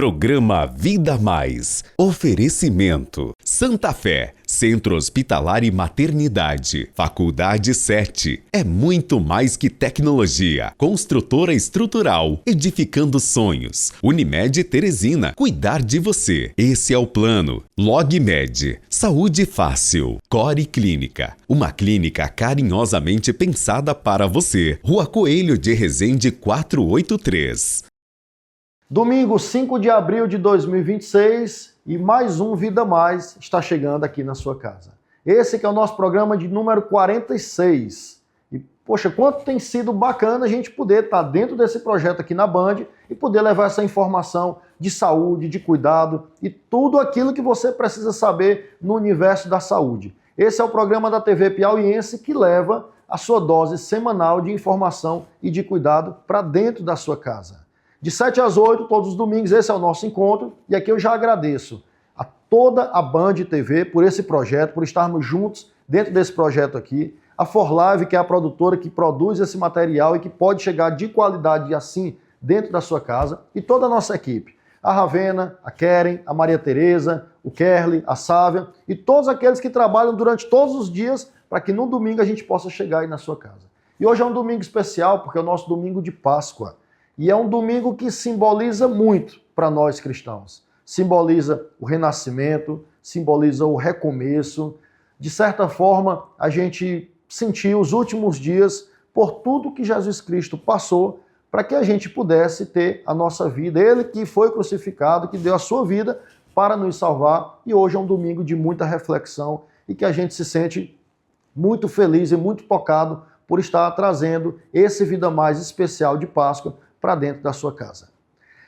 Programa Vida Mais. Oferecimento. Santa Fé, Centro Hospitalar e Maternidade. Faculdade 7. É muito mais que tecnologia. Construtora estrutural. Edificando sonhos. Unimed Teresina. Cuidar de você. Esse é o plano. LogMed. Saúde fácil. Core Clínica. Uma clínica carinhosamente pensada para você. Rua Coelho de Resende 483. Domingo 5 de abril de 2026 e mais um Vida Mais está chegando aqui na sua casa. Esse que é o nosso programa de número 46. E, poxa, quanto tem sido bacana a gente poder estar dentro desse projeto aqui na Band e poder levar essa informação de saúde, de cuidado e tudo aquilo que você precisa saber no universo da saúde. Esse é o programa da TV Piauiense que leva a sua dose semanal de informação e de cuidado para dentro da sua casa. De 7 às 8, todos os domingos, esse é o nosso encontro. E aqui eu já agradeço a toda a Band TV por esse projeto, por estarmos juntos dentro desse projeto aqui. A ForLive, que é a produtora que produz esse material e que pode chegar de qualidade assim dentro da sua casa. E toda a nossa equipe. A Ravena, a Keren, a Maria Tereza, o Kerly, a Sávia e todos aqueles que trabalham durante todos os dias para que no domingo a gente possa chegar aí na sua casa. E hoje é um domingo especial porque é o nosso domingo de Páscoa. E é um domingo que simboliza muito para nós cristãos. Simboliza o renascimento, simboliza o recomeço. De certa forma, a gente sentiu os últimos dias por tudo que Jesus Cristo passou para que a gente pudesse ter a nossa vida. Ele que foi crucificado, que deu a sua vida para nos salvar. E hoje é um domingo de muita reflexão e que a gente se sente muito feliz e muito tocado por estar trazendo esse Vida Mais especial de Páscoa para dentro da sua casa.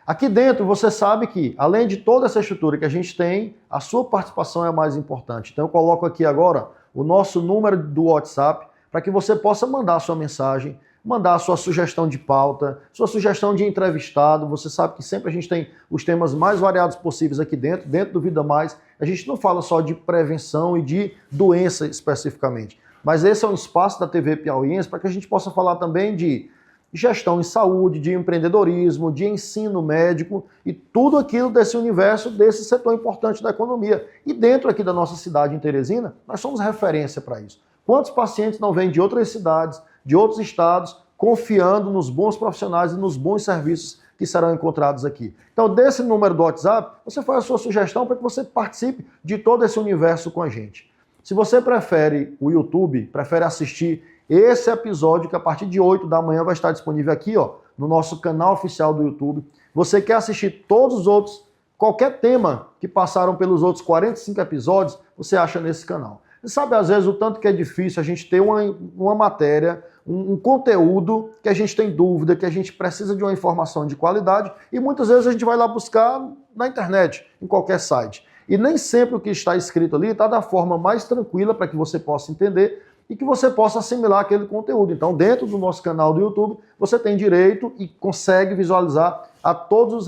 Aqui dentro você sabe que, além de toda essa estrutura que a gente tem, a sua participação é a mais importante. Então eu coloco aqui agora o nosso número do WhatsApp para que você possa mandar a sua mensagem, mandar a sua sugestão de pauta, sua sugestão de entrevistado. Você sabe que sempre a gente tem os temas mais variados possíveis aqui dentro do Vida Mais. A gente não fala só de prevenção e de doença especificamente, mas esse é um espaço da TV Piauiense para que a gente possa falar também de gestão em saúde, de empreendedorismo, de ensino médico e tudo aquilo desse universo, desse setor importante da economia. E dentro aqui da nossa cidade em Teresina, nós somos referência para isso. Quantos pacientes não vêm de outras cidades, de outros estados, confiando nos bons profissionais e nos bons serviços que serão encontrados aqui? Então, desse número do WhatsApp, você faz a sua sugestão para que você participe de todo esse universo com a gente. Se você prefere o YouTube, prefere assistir esse episódio que a partir de 8 da manhã vai estar disponível aqui, ó, no nosso canal oficial do YouTube. Você quer assistir todos os outros, qualquer tema que passaram pelos outros 45 episódios, você acha nesse canal. Você sabe, às vezes, o tanto que é difícil a gente ter uma matéria, um conteúdo que a gente tem dúvida, que a gente precisa de uma informação de qualidade e muitas vezes a gente vai lá buscar na internet, em qualquer site. E nem sempre o que está escrito ali está da forma mais tranquila para que você possa entender e que você possa assimilar aquele conteúdo. Então, dentro do nosso canal do YouTube, você tem direito e consegue visualizar a todos os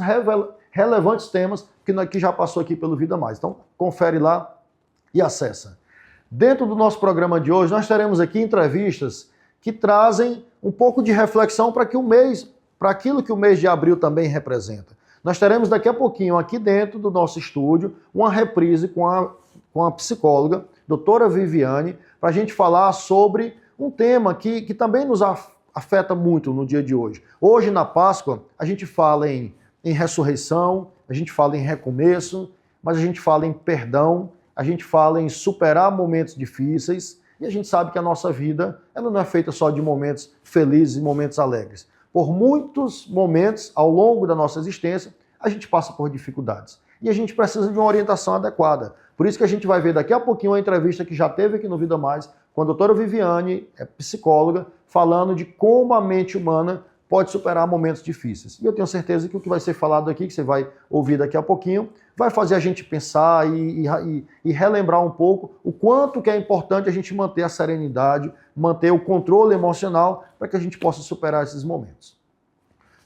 relevantes temas que já passou aqui pelo Vida Mais. Então, confere lá e acessa. Dentro do nosso programa de hoje, nós teremos aqui entrevistas que trazem um pouco de reflexão para aquilo que o mês de abril também representa. Nós teremos daqui a pouquinho, aqui dentro do nosso estúdio, uma reprise com a psicóloga, doutora Viviane, para a gente falar sobre um tema que também nos afeta muito no dia de hoje. Hoje, na Páscoa, a gente fala em ressurreição, a gente fala em recomeço, mas a gente fala em perdão, a gente fala em superar momentos difíceis e a gente sabe que a nossa vida ela não é feita só de momentos felizes e momentos alegres. Por muitos momentos, ao longo da nossa existência, a gente passa por dificuldades. E a gente precisa de uma orientação adequada. Por isso que a gente vai ver daqui a pouquinho uma entrevista que já teve aqui no Vida Mais, com a doutora Viviane, psicóloga, falando de como a mente humana pode superar momentos difíceis. E eu tenho certeza que o que vai ser falado aqui, que você vai ouvir daqui a pouquinho, vai fazer a gente pensar e relembrar um pouco o quanto que é importante a gente manter a serenidade, manter o controle emocional para que a gente possa superar esses momentos.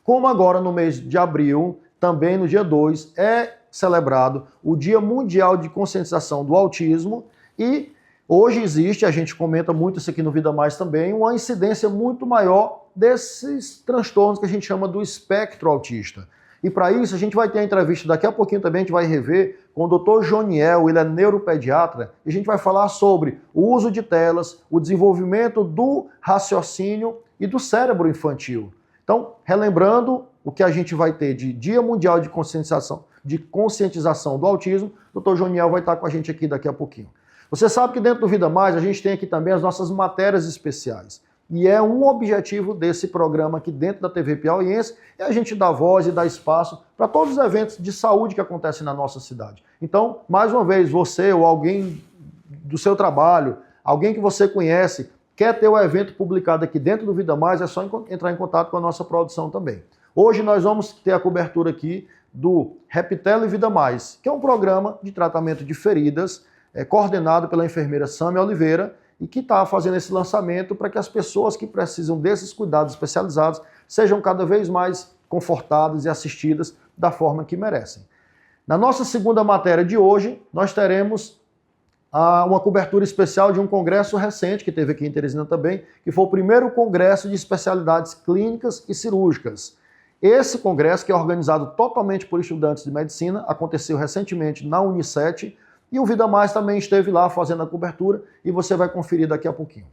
Como agora no mês de abril, também no dia 2, é celebrado o Dia Mundial de Conscientização do Autismo e hoje existe, a gente comenta muito isso aqui no Vida Mais também, uma incidência muito maior desses transtornos que a gente chama do espectro autista. E para isso a gente vai ter a entrevista daqui a pouquinho também, a gente vai rever com o Dr. Joniel, ele é neuropediatra, e a gente vai falar sobre o uso de telas, o desenvolvimento do raciocínio e do cérebro infantil. Então, relembrando o que a gente vai ter de Dia Mundial de Conscientização do Autismo, o Dr. Joniel vai estar com a gente aqui daqui a pouquinho. Você sabe que dentro do Vida Mais a gente tem aqui também as nossas matérias especiais. E é um objetivo desse programa aqui dentro da TV Piauiense, é a gente dar voz e dar espaço para todos os eventos de saúde que acontecem na nossa cidade. Então, mais uma vez, você ou alguém do seu trabalho, alguém que você conhece, quer ter o evento publicado aqui dentro do Vida Mais, é só entrar em contato com a nossa produção também. Hoje nós vamos ter a cobertura aqui do Reptelo e Vida Mais, que é um programa de tratamento de feridas, coordenado pela enfermeira Sâmia Oliveira, e que está fazendo esse lançamento para que as pessoas que precisam desses cuidados especializados sejam cada vez mais confortadas e assistidas da forma que merecem. Na nossa segunda matéria de hoje, nós teremos uma cobertura especial de um congresso recente, que teve aqui em Teresina também, que foi o primeiro congresso de especialidades clínicas e cirúrgicas. Esse congresso, que é organizado totalmente por estudantes de medicina, aconteceu recentemente na Unicet, e o Vida Mais também esteve lá fazendo a cobertura e você vai conferir daqui a pouquinho.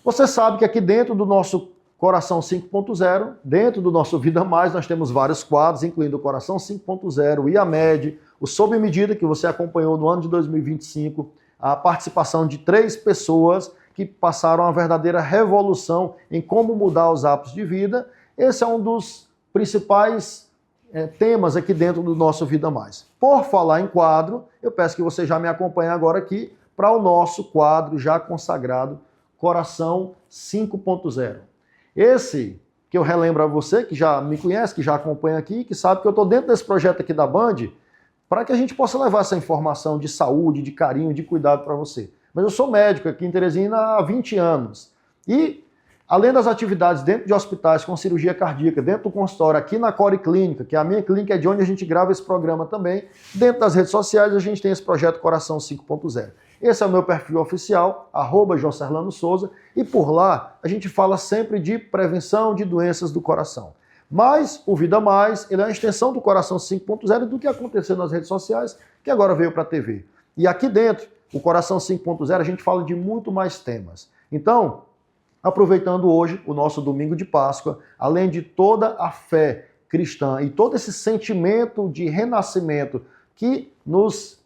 Você sabe que aqui dentro do nosso Coração 5.0, dentro do nosso Vida Mais, nós temos vários quadros, incluindo o Coração 5.0, o IAMED, o Sob Medida, que você acompanhou no ano de 2025, a participação de 3 pessoas que passaram uma verdadeira revolução em como mudar os hábitos de vida. Esse é um dos principais temas aqui dentro do nosso Vida Mais. Por falar em quadro, eu peço que você já me acompanhe agora aqui para o nosso quadro já consagrado, Coração 5.0. Esse que eu relembro a você, que já me conhece, que já acompanha aqui, que sabe que eu estou dentro desse projeto aqui da Band, para que a gente possa levar essa informação de saúde, de carinho, de cuidado para você. Mas eu sou médico aqui em Teresina há 20 anos. E além das atividades dentro de hospitais com cirurgia cardíaca, dentro do consultório, aqui na Core Clínica, que é a minha clínica, é de onde a gente grava esse programa também, dentro das redes sociais a gente tem esse projeto Coração 5.0. Esse é o meu perfil oficial, @JoSerlano Souza, e por lá a gente fala sempre de prevenção de doenças do coração. Mas o Vida Mais, ele é uma extensão do Coração 5.0 e do que aconteceu nas redes sociais, que agora veio para a TV. E aqui dentro, o Coração 5.0, a gente fala de muito mais temas. Então, aproveitando hoje o nosso domingo de Páscoa, além de toda a fé cristã e todo esse sentimento de renascimento que nos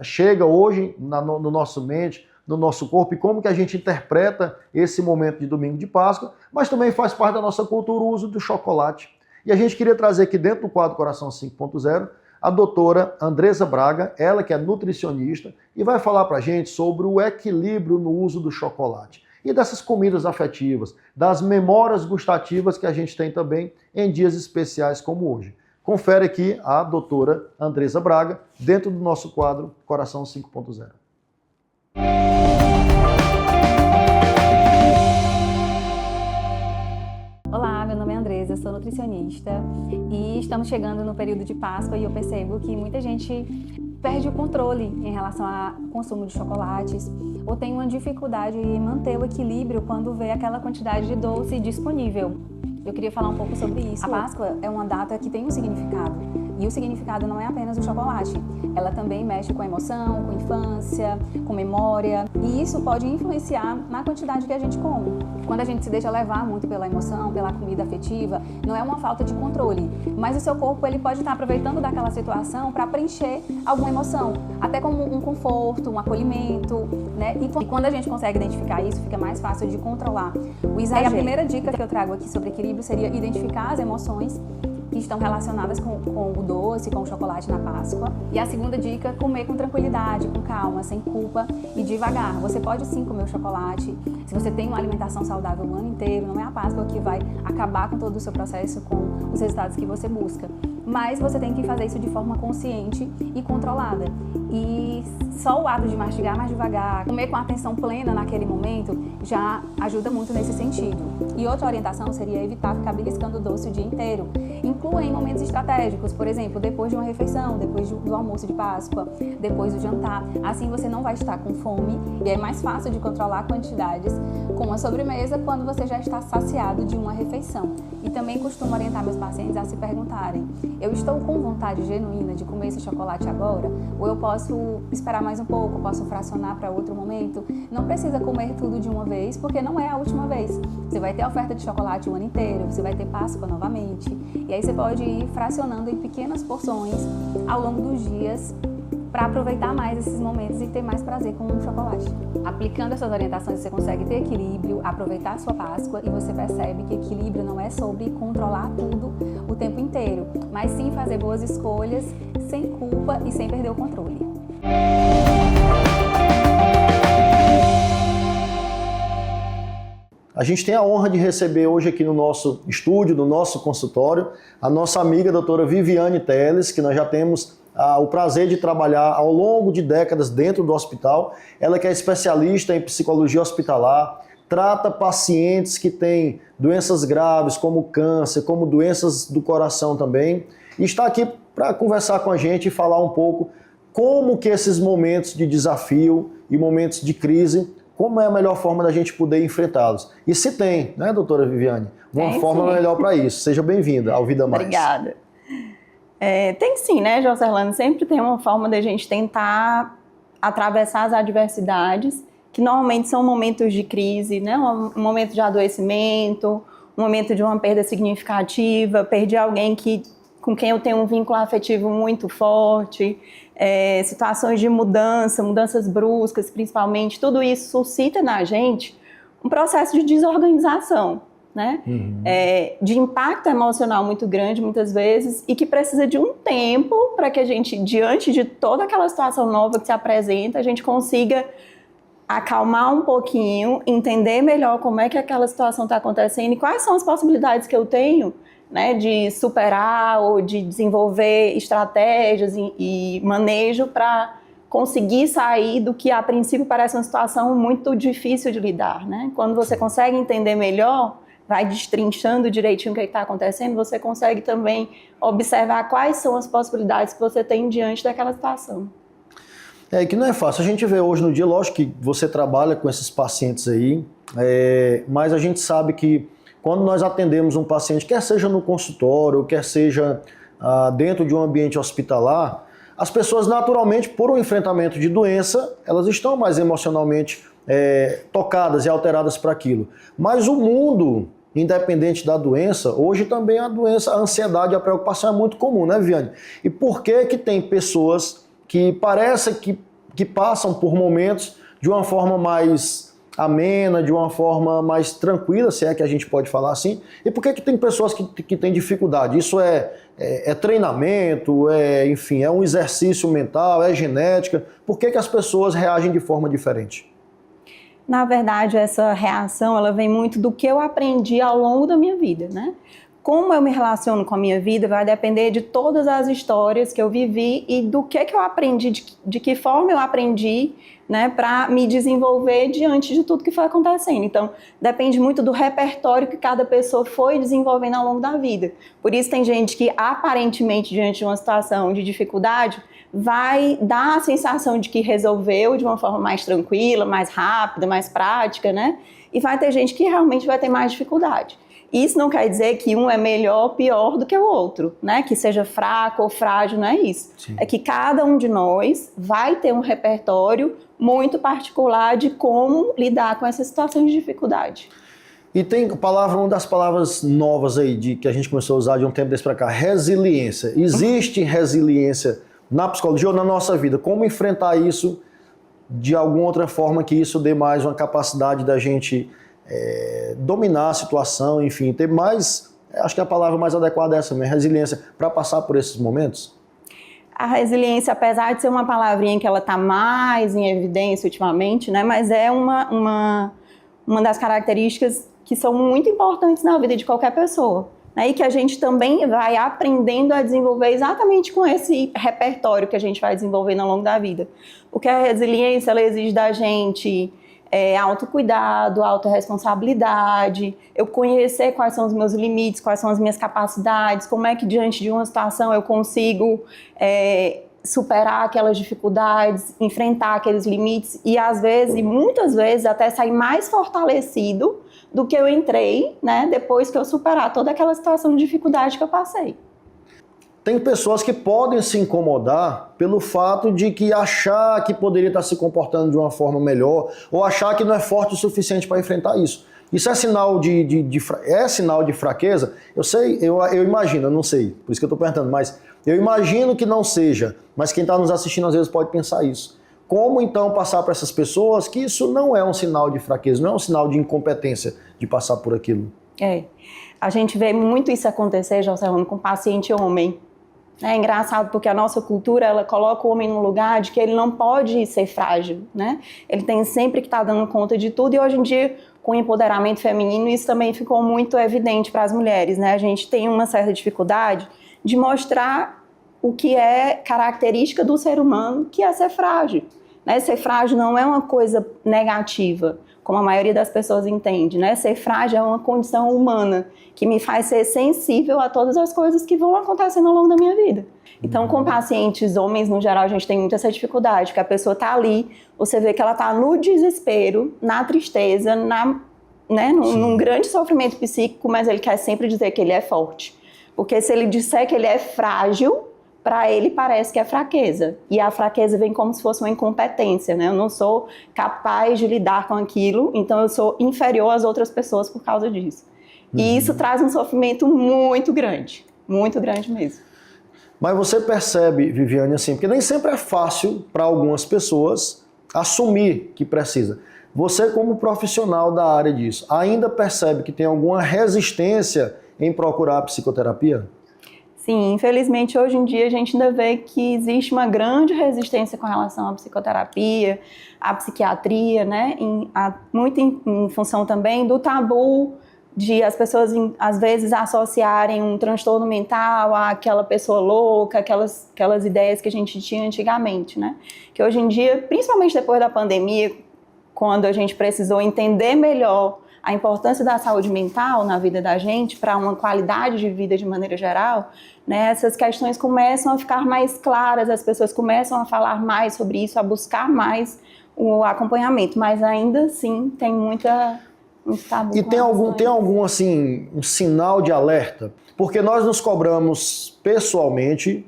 chega hoje no nosso mente, no nosso corpo, e como que a gente interpreta esse momento de domingo de Páscoa, mas também faz parte da nossa cultura o uso do chocolate. E a gente queria trazer aqui dentro do quadro Coração 5.0 a doutora Andresa Braga, ela que é nutricionista, e vai falar para a gente sobre o equilíbrio no uso do chocolate. E dessas comidas afetivas, das memórias gustativas que a gente tem também em dias especiais como hoje. Confere aqui a doutora Andresa Braga, dentro do nosso quadro Coração 5.0. Olá, meu nome é Andresa, sou nutricionista e estamos chegando no período de Páscoa e eu percebo que muita gente perde o controle em relação ao consumo de chocolates ou tem uma dificuldade em manter o equilíbrio quando vê aquela quantidade de doce disponível. Eu queria falar um pouco sobre isso. A Páscoa é uma data que tem um significado. E o significado não é apenas o chocolate. Ela também mexe com a emoção, com a infância, com memória. E isso pode influenciar na quantidade que a gente come. Quando a gente se deixa levar muito pela emoção, pela comida afetiva, não é uma falta de controle. Mas o seu corpo ele pode estar aproveitando daquela situação para preencher alguma emoção. Até como um conforto, um acolhimento, né? E quando a gente consegue identificar isso, fica mais fácil de controlar o exagero. A primeira dica que eu trago aqui sobre equilíbrio seria identificar as emoções que estão relacionadas com o doce, com o chocolate na Páscoa. E a segunda dica, comer com tranquilidade, com calma, sem culpa e devagar. Você pode sim comer o chocolate. Se você tem uma alimentação saudável o ano inteiro, não é a Páscoa que vai acabar com todo o seu processo, com os resultados que você busca. mas você tem que fazer isso de forma consciente e controlada. E só o ato de mastigar mais devagar, comer com atenção plena naquele momento, já ajuda muito nesse sentido. E outra orientação seria evitar ficar beliscando o doce o dia inteiro. Inclua em momentos estratégicos, por exemplo, depois de uma refeição, depois do almoço de Páscoa, depois do jantar. Assim você não vai estar com fome e é mais fácil de controlar quantidades com a sobremesa quando você já está saciado de uma refeição. E também costumo orientar meus pacientes a se perguntarem: eu estou com vontade genuína de comer esse chocolate agora? Ou eu posso esperar mais um pouco, posso fracionar para outro momento? Não precisa comer tudo de uma vez, porque não é a última vez. Você vai ter a oferta de chocolate o ano inteiro, você vai ter Páscoa novamente. E aí você pode ir fracionando em pequenas porções ao longo dos dias para aproveitar mais esses momentos e ter mais prazer com o chocolate. Aplicando essas orientações, você consegue ter equilíbrio, aproveitar a sua Páscoa e você percebe que equilíbrio não é sobre controlar tudo o tempo inteiro, mas sim fazer boas escolhas sem culpa e sem perder o controle. A gente tem a honra de receber hoje aqui no nosso estúdio, no nosso consultório, a nossa amiga doutora Viviane Teles, que nós já temos o prazer de trabalhar ao longo de décadas dentro do hospital. Ela que é especialista em psicologia hospitalar, trata pacientes que têm doenças graves como câncer, como doenças do coração também, e está aqui para conversar com a gente e falar um pouco como que esses momentos de desafio e momentos de crise, como é a melhor forma da gente poder enfrentá-los. E se tem, né, doutora Viviane, uma forma melhor para isso. Seja bem-vinda ao Vida Mais. Obrigada. Tem sim, né, Jocelano? Sempre tem uma forma da gente tentar atravessar as adversidades, que normalmente são momentos de crise, né? Um momento de adoecimento, um momento de uma perda significativa, perdi alguém com quem eu tenho um vínculo afetivo muito forte, situações de mudanças bruscas, principalmente, tudo isso suscita na gente um processo de desorganização, né? De impacto emocional muito grande, muitas vezes, e que precisa de um tempo para que a gente, diante de toda aquela situação nova que se apresenta, a gente consiga acalmar um pouquinho, entender melhor como é que aquela situação está acontecendo e quais são as possibilidades que eu tenho, né, de superar ou de desenvolver estratégias e manejo para conseguir sair do que a princípio parece uma situação muito difícil de lidar, né? Quando você consegue entender melhor, vai destrinchando direitinho o que está acontecendo, você consegue também observar quais são as possibilidades que você tem diante daquela situação. Que não é fácil. A gente vê hoje no dia, lógico que você trabalha com esses pacientes aí, mas a gente sabe que quando nós atendemos um paciente, quer seja no consultório, quer seja dentro de um ambiente hospitalar, as pessoas naturalmente, por um enfrentamento de doença, elas estão mais emocionalmente tocadas e alteradas para aquilo. Mas o mundo, independente da doença, hoje também a ansiedade e a preocupação é muito comum, né, Viviane? E por que tem pessoas que parece que passam por momentos de uma forma mais amena, de uma forma mais tranquila, se é que a gente pode falar assim, e por que tem pessoas que têm dificuldade? Isso é treinamento, enfim, é um exercício mental, é genética? Por que as pessoas reagem de forma diferente? Na verdade, essa reação, ela vem muito do que eu aprendi ao longo da minha vida, né? Como eu me relaciono com a minha vida vai depender de todas as histórias que eu vivi e do que eu aprendi, de que forma eu aprendi, né, para me desenvolver diante de tudo que foi acontecendo. Então, depende muito do repertório que cada pessoa foi desenvolvendo ao longo da vida. Por isso tem gente que aparentemente, diante de uma situação de dificuldade, vai dar a sensação de que resolveu de uma forma mais tranquila, mais rápida, mais prática, né? E vai ter gente que realmente vai ter mais dificuldade. Isso não quer dizer que um é melhor ou pior do que o outro, né? Que seja fraco ou frágil, não é isso. Sim. É que cada um de nós vai ter um repertório muito particular de como lidar com essas situações de dificuldade. E tem uma das palavras novas aí que a gente começou a usar de um tempo desse para cá, resiliência. Existe resiliência na psicologia ou na nossa vida? Como enfrentar isso de alguma outra forma que isso dê mais uma capacidade da gente dominar a situação, enfim, ter mais, acho que a palavra mais adequada é essa mesmo, resiliência, para passar por esses momentos? A resiliência, apesar de ser uma palavrinha que ela está mais em evidência ultimamente, né, mas é uma das características que são muito importantes na vida de qualquer pessoa. né? E que a gente também vai aprendendo a desenvolver exatamente com esse repertório que a gente vai desenvolvendo ao longo da vida. Porque a resiliência, ela exige da gente autocuidado, autorresponsabilidade, eu conhecer quais são os meus limites, quais são as minhas capacidades, como é que diante de uma situação eu consigo superar aquelas dificuldades, enfrentar aqueles limites e às vezes, e muitas vezes, até sair mais fortalecido do que eu entrei, né, depois que eu superar toda aquela situação de dificuldade que eu passei. Tem pessoas que podem se incomodar pelo fato de que achar que poderia estar se comportando de uma forma melhor ou achar que não é forte o suficiente para enfrentar isso. Isso é sinal sinal de fraqueza? Eu sei, eu imagino, eu não sei, por isso que eu estou perguntando, mas eu imagino que não seja, mas quem está nos assistindo às vezes pode pensar isso. Como então passar para essas pessoas que isso não é um sinal de fraqueza, não é um sinal de incompetência de passar por aquilo? A gente vê muito isso acontecer, Jocelyn, com paciente homem. É engraçado porque a nossa cultura, ela coloca o homem num lugar de que ele não pode ser frágil, né? Ele tem sempre que estar dando conta de tudo e hoje em dia, com o empoderamento feminino, isso também ficou muito evidente para as mulheres, né? A gente tem uma certa dificuldade de mostrar o que é característica do ser humano, que é ser frágil, né? Ser frágil não é uma coisa negativa, como a maioria das pessoas entende, né? Ser frágil é uma condição humana que me faz ser sensível a todas as coisas que vão acontecendo ao longo da minha vida. Então, com pacientes homens, no geral, a gente tem muita essa dificuldade, que a pessoa está ali, você vê que ela está no desespero, na tristeza, num grande sofrimento psíquico, mas ele quer sempre dizer que ele é forte. Porque se ele disser que ele é frágil, para ele parece que é fraqueza. E a fraqueza vem como se fosse uma incompetência, né? Eu não sou capaz de lidar com aquilo, então eu sou inferior às outras pessoas por causa disso. E isso traz um sofrimento muito grande mesmo. Mas você percebe, Viviane, assim, porque nem sempre é fácil para algumas pessoas assumir que precisa. Você, como profissional da área disso, ainda percebe que tem alguma resistência em procurar a psicoterapia? Sim, infelizmente hoje em dia a gente ainda vê que existe uma grande resistência com relação à psicoterapia, à psiquiatria, né? Muito em função também do tabu de as pessoas às vezes associarem um transtorno mental àquela pessoa louca, aquelas ideias que a gente tinha antigamente, né? Que hoje em dia, principalmente depois da pandemia, quando a gente precisou entender melhor a importância da saúde mental na vida da gente para uma qualidade de vida de maneira geral, né, essas questões começam a ficar mais claras, as pessoas começam a falar mais sobre isso, a buscar mais o acompanhamento, mas ainda assim tem muito tabu. E tem algum assim, um sinal de alerta? Porque nós nos cobramos pessoalmente,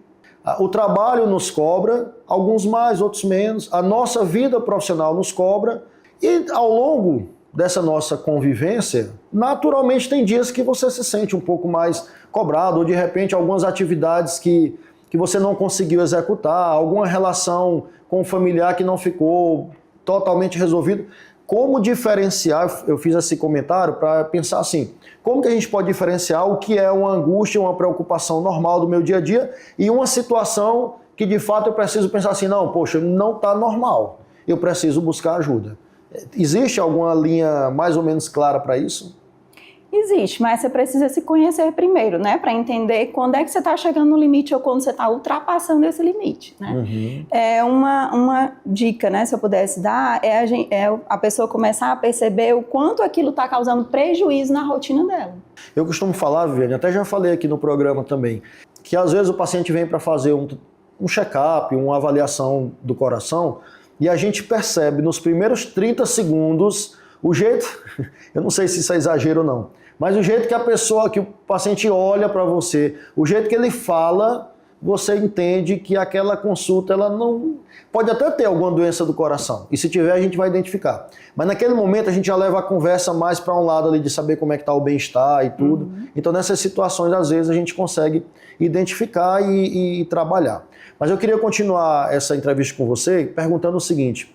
o trabalho nos cobra, alguns mais, outros menos, a nossa vida profissional nos cobra, e ao longo dessa nossa convivência, naturalmente tem dias que você se sente um pouco mais cobrado, ou de repente algumas atividades que você não conseguiu executar, alguma relação com o familiar que não ficou totalmente resolvido. Como diferenciar, eu fiz esse comentário para pensar assim, como que a gente pode diferenciar o que é uma angústia, uma preocupação normal do meu dia a dia e uma situação que de fato eu preciso pensar assim, não, poxa, não está normal, eu preciso buscar ajuda. Existe alguma linha mais ou menos clara para isso? Existe, mas você precisa se conhecer primeiro, né? Para entender quando é que você está chegando no limite ou quando você está ultrapassando esse limite, né? Uhum. Uma dica, né? Se eu pudesse dar, a pessoa começar a perceber o quanto aquilo está causando prejuízo na rotina dela. Eu costumo falar, Viviane, até já falei aqui no programa também, que às vezes o paciente vem para fazer um check-up, uma avaliação do coração, e a gente percebe nos primeiros 30 segundos o jeito, eu não sei se isso é exagero ou não, mas o jeito que o paciente olha para você, o jeito que ele fala, você entende que aquela consulta, ela não... Pode até ter alguma doença do coração, e se tiver a gente vai identificar. Mas naquele momento a gente já leva a conversa mais para um lado ali de saber como é que está o bem-estar e tudo. Uhum. Então nessas situações, às vezes, a gente consegue identificar e trabalhar. Mas eu queria continuar essa entrevista com você perguntando o seguinte: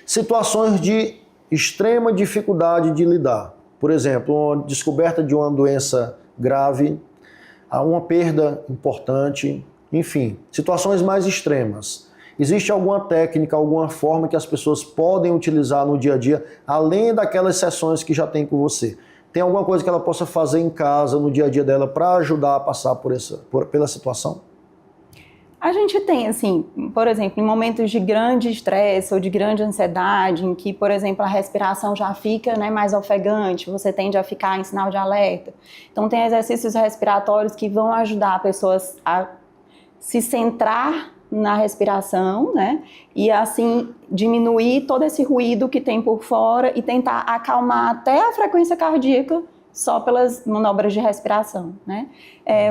situações de extrema dificuldade de lidar, por exemplo, uma descoberta de uma doença grave, uma perda importante, enfim, situações mais extremas. Existe alguma técnica, alguma forma que as pessoas podem utilizar no dia a dia, além daquelas sessões que já tem com você? Tem alguma coisa que ela possa fazer em casa, no dia a dia dela, para ajudar a passar pela situação? A gente tem, assim, por exemplo, em momentos de grande estresse ou de grande ansiedade, em que, por exemplo, a respiração já fica, né, mais ofegante, você tende a ficar em sinal de alerta. Então, tem exercícios respiratórios que vão ajudar pessoas a se centrar na respiração, né, e assim diminuir todo esse ruído que tem por fora e tentar acalmar até a frequência cardíaca só pelas manobras de respiração, né?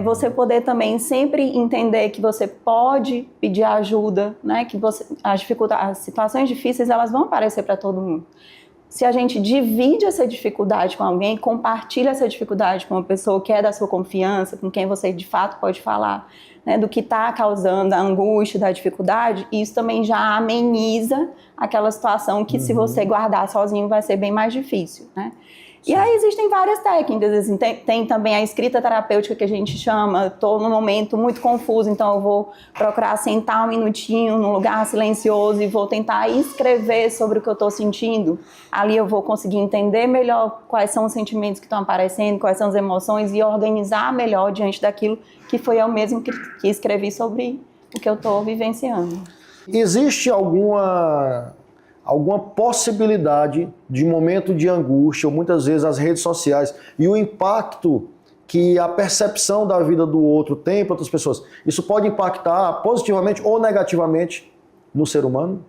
Você poder também sempre entender que você pode pedir ajuda, né? Que as situações difíceis, elas vão aparecer para todo mundo. Se a gente divide essa dificuldade com alguém, compartilha essa dificuldade com uma pessoa que é da sua confiança, com quem você de fato pode falar, né, do que está causando a angústia, da dificuldade, isso também já ameniza aquela situação que se você guardar sozinho vai ser bem mais difícil, né? E aí existem várias técnicas, assim, tem também a escrita terapêutica que a gente chama, estou num momento muito confuso, então eu vou procurar sentar um minutinho num lugar silencioso e vou tentar escrever sobre o que eu estou sentindo. Ali eu vou conseguir entender melhor quais são os sentimentos que estão aparecendo, quais são as emoções e organizar melhor diante daquilo que foi eu mesmo que escrevi sobre o que eu estou vivenciando. Existe alguma possibilidade de momento de angústia, ou muitas vezes as redes sociais, e o impacto que a percepção da vida do outro tem para outras pessoas, isso pode impactar positivamente ou negativamente no ser humano?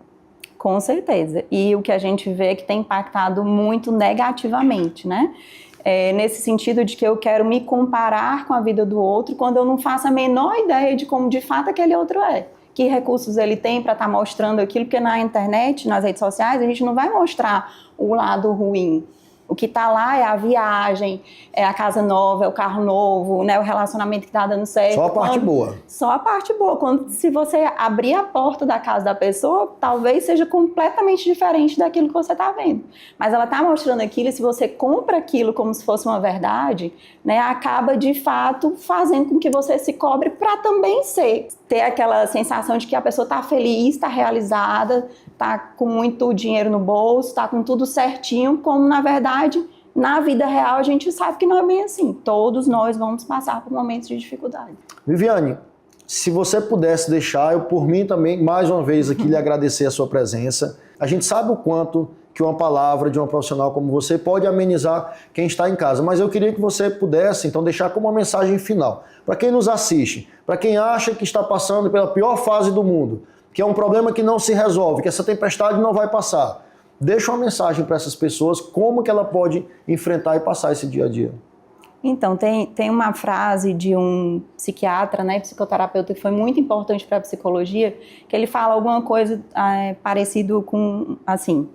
Com certeza. E o que a gente vê é que tem impactado muito negativamente, né? Nesse sentido de que eu quero me comparar com a vida do outro quando eu não faço a menor ideia de como de fato aquele outro é. Que recursos ele tem para estar mostrando aquilo, porque na internet, nas redes sociais, a gente não vai mostrar o lado ruim. O que está lá é a viagem, é a casa nova, é o carro novo, né, o relacionamento que está dando certo. Só a parte boa. Só a parte boa. Se você abrir a porta da casa da pessoa, talvez seja completamente diferente daquilo que você está vendo. Mas ela está mostrando aquilo e se você compra aquilo como se fosse uma verdade, né, acaba de fato fazendo com que você se cobre para também ter aquela sensação de que a pessoa está feliz, está realizada, está com muito dinheiro no bolso, está com tudo certinho, como na verdade, na vida real, a gente sabe que não é bem assim. Todos nós vamos passar por momentos de dificuldade. Viviane, se você pudesse deixar, eu por mim também, mais uma vez aqui, lhe agradecer a sua presença. A gente sabe o quanto que uma palavra de uma profissional como você pode amenizar quem está em casa, mas eu queria que você pudesse, então, deixar como uma mensagem final. Para quem nos assiste, para quem acha que está passando pela pior fase do mundo, que é um problema que não se resolve, que essa tempestade não vai passar. Deixa uma mensagem para essas pessoas, como que ela pode enfrentar e passar esse dia a dia. Então, tem uma frase de um psiquiatra, né, psicoterapeuta, que foi muito importante para a psicologia, que ele fala alguma coisa parecido com, assim,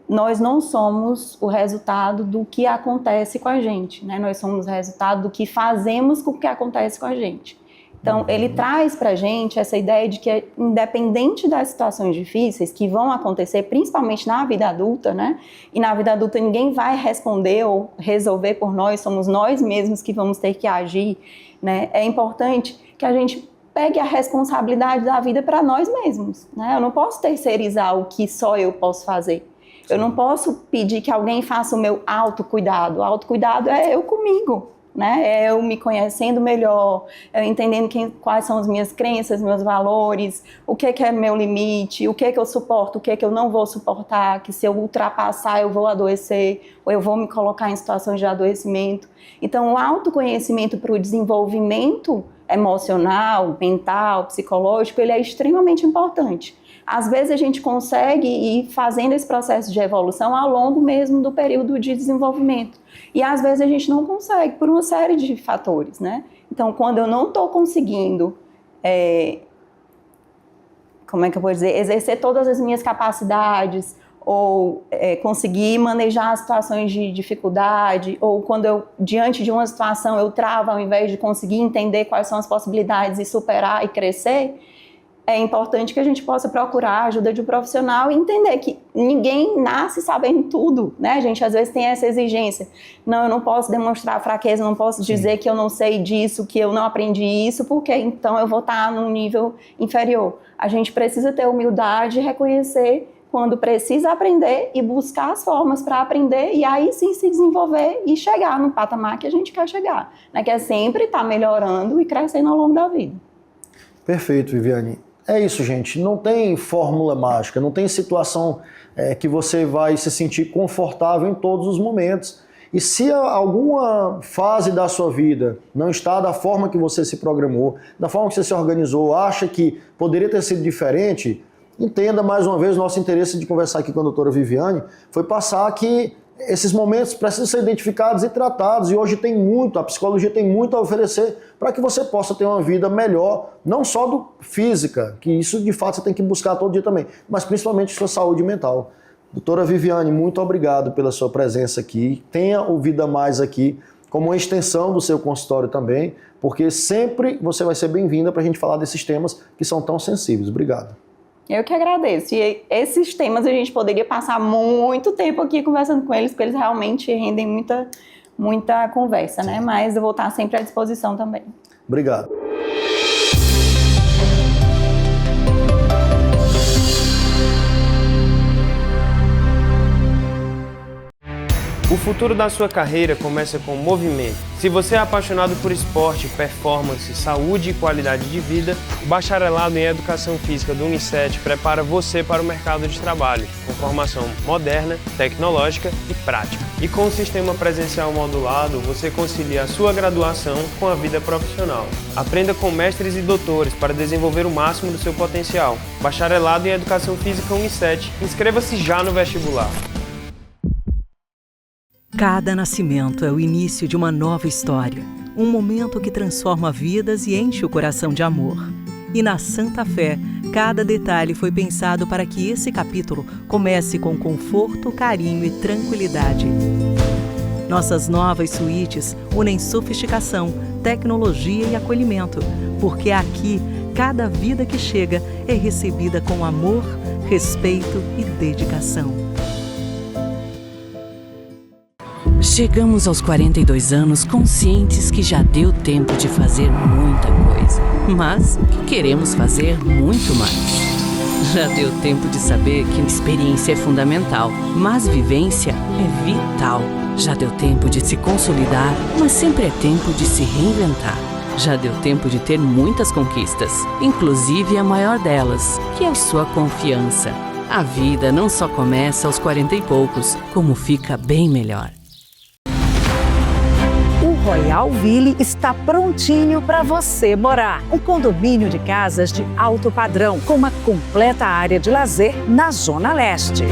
nós não somos o resultado do que acontece com a gente, né? Nós somos o resultado do que fazemos com o que acontece com a gente. Então, ele traz para a gente essa ideia de que, independente das situações difíceis que vão acontecer, principalmente na vida adulta, né? E na vida adulta ninguém vai responder ou resolver por nós, somos nós mesmos que vamos ter que agir, né? É importante que a gente pegue a responsabilidade da vida para nós mesmos, né? Eu não posso terceirizar o que só eu posso fazer. Eu não posso pedir que alguém faça o meu autocuidado. O autocuidado é eu comigo. Né? É eu me conhecendo melhor, eu entendendo quais são as minhas crenças, meus valores, o que é meu limite, o que eu suporto, o que eu não vou suportar, que se eu ultrapassar eu vou adoecer, ou eu vou me colocar em situações de adoecimento. Então, o autoconhecimento para o desenvolvimento emocional, mental, psicológico, ele é extremamente importante. Às vezes a gente consegue ir fazendo esse processo de evolução ao longo mesmo do período de desenvolvimento. E às vezes a gente não consegue por uma série de fatores, né? Então, quando eu não estou conseguindo, como é que eu vou dizer, exercer todas as minhas capacidades, ou conseguir manejar as situações de dificuldade, ou quando eu, diante de uma situação, eu travo ao invés de conseguir entender quais são as possibilidades e superar e crescer, é importante que a gente possa procurar a ajuda de um profissional e entender que ninguém nasce sabendo tudo, né? A gente às vezes tem essa exigência. Não, eu não posso demonstrar fraqueza, não posso dizer que eu não sei disso, que eu não aprendi isso, porque então eu vou estar num nível inferior. A gente precisa ter humildade e reconhecer quando precisa aprender e buscar as formas para aprender e aí sim se desenvolver e chegar no patamar que a gente quer chegar, né? Que é sempre estar melhorando e crescendo ao longo da vida. Perfeito, Viviane. É isso, gente. Não tem fórmula mágica, não tem situação que você vai se sentir confortável em todos os momentos. E se alguma fase da sua vida não está da forma que você se programou, da forma que você se organizou, acha que poderia ter sido diferente, entenda mais uma vez o nosso interesse de conversar aqui com a doutora Viviane, foi passar que esses momentos precisam ser identificados e tratados, e hoje a psicologia tem muito a oferecer para que você possa ter uma vida melhor, não só física, que isso de fato você tem que buscar todo dia também, mas principalmente sua saúde mental. Doutora Viviane, muito obrigado pela sua presença aqui. Tenha o Vida Mais aqui como uma extensão do seu consultório também, porque sempre você vai ser bem-vinda para a gente falar desses temas que são tão sensíveis. Obrigado. Eu que agradeço. E esses temas a gente poderia passar muito tempo aqui conversando com eles, porque eles realmente rendem muita conversa, né? Mas eu vou estar sempre à disposição também. Obrigado. O futuro da sua carreira começa com movimento. Se você é apaixonado por esporte, performance, saúde e qualidade de vida, o Bacharelado em Educação Física do Unicet prepara você para o mercado de trabalho, com formação moderna, tecnológica e prática. E com o sistema presencial modulado, você concilia a sua graduação com a vida profissional. Aprenda com mestres e doutores para desenvolver o máximo do seu potencial. Bacharelado em Educação Física Unicet. Inscreva-se já no vestibular. Cada nascimento é o início de uma nova história, um momento que transforma vidas e enche o coração de amor. E na Santa Fé, cada detalhe foi pensado para que esse capítulo comece com conforto, carinho e tranquilidade. Nossas novas suítes unem sofisticação, tecnologia e acolhimento, porque aqui, cada vida que chega é recebida com amor, respeito e dedicação. Chegamos aos 42 anos conscientes que já deu tempo de fazer muita coisa, mas queremos fazer muito mais. Já deu tempo de saber que experiência é fundamental, mas vivência é vital. Já deu tempo de se consolidar, mas sempre é tempo de se reinventar. Já deu tempo de ter muitas conquistas, inclusive a maior delas, que é a sua confiança. A vida não só começa aos 40 e poucos, como fica bem melhor. Royal Ville está prontinho para você morar. Um condomínio de casas de alto padrão, com uma completa área de lazer na Zona Leste.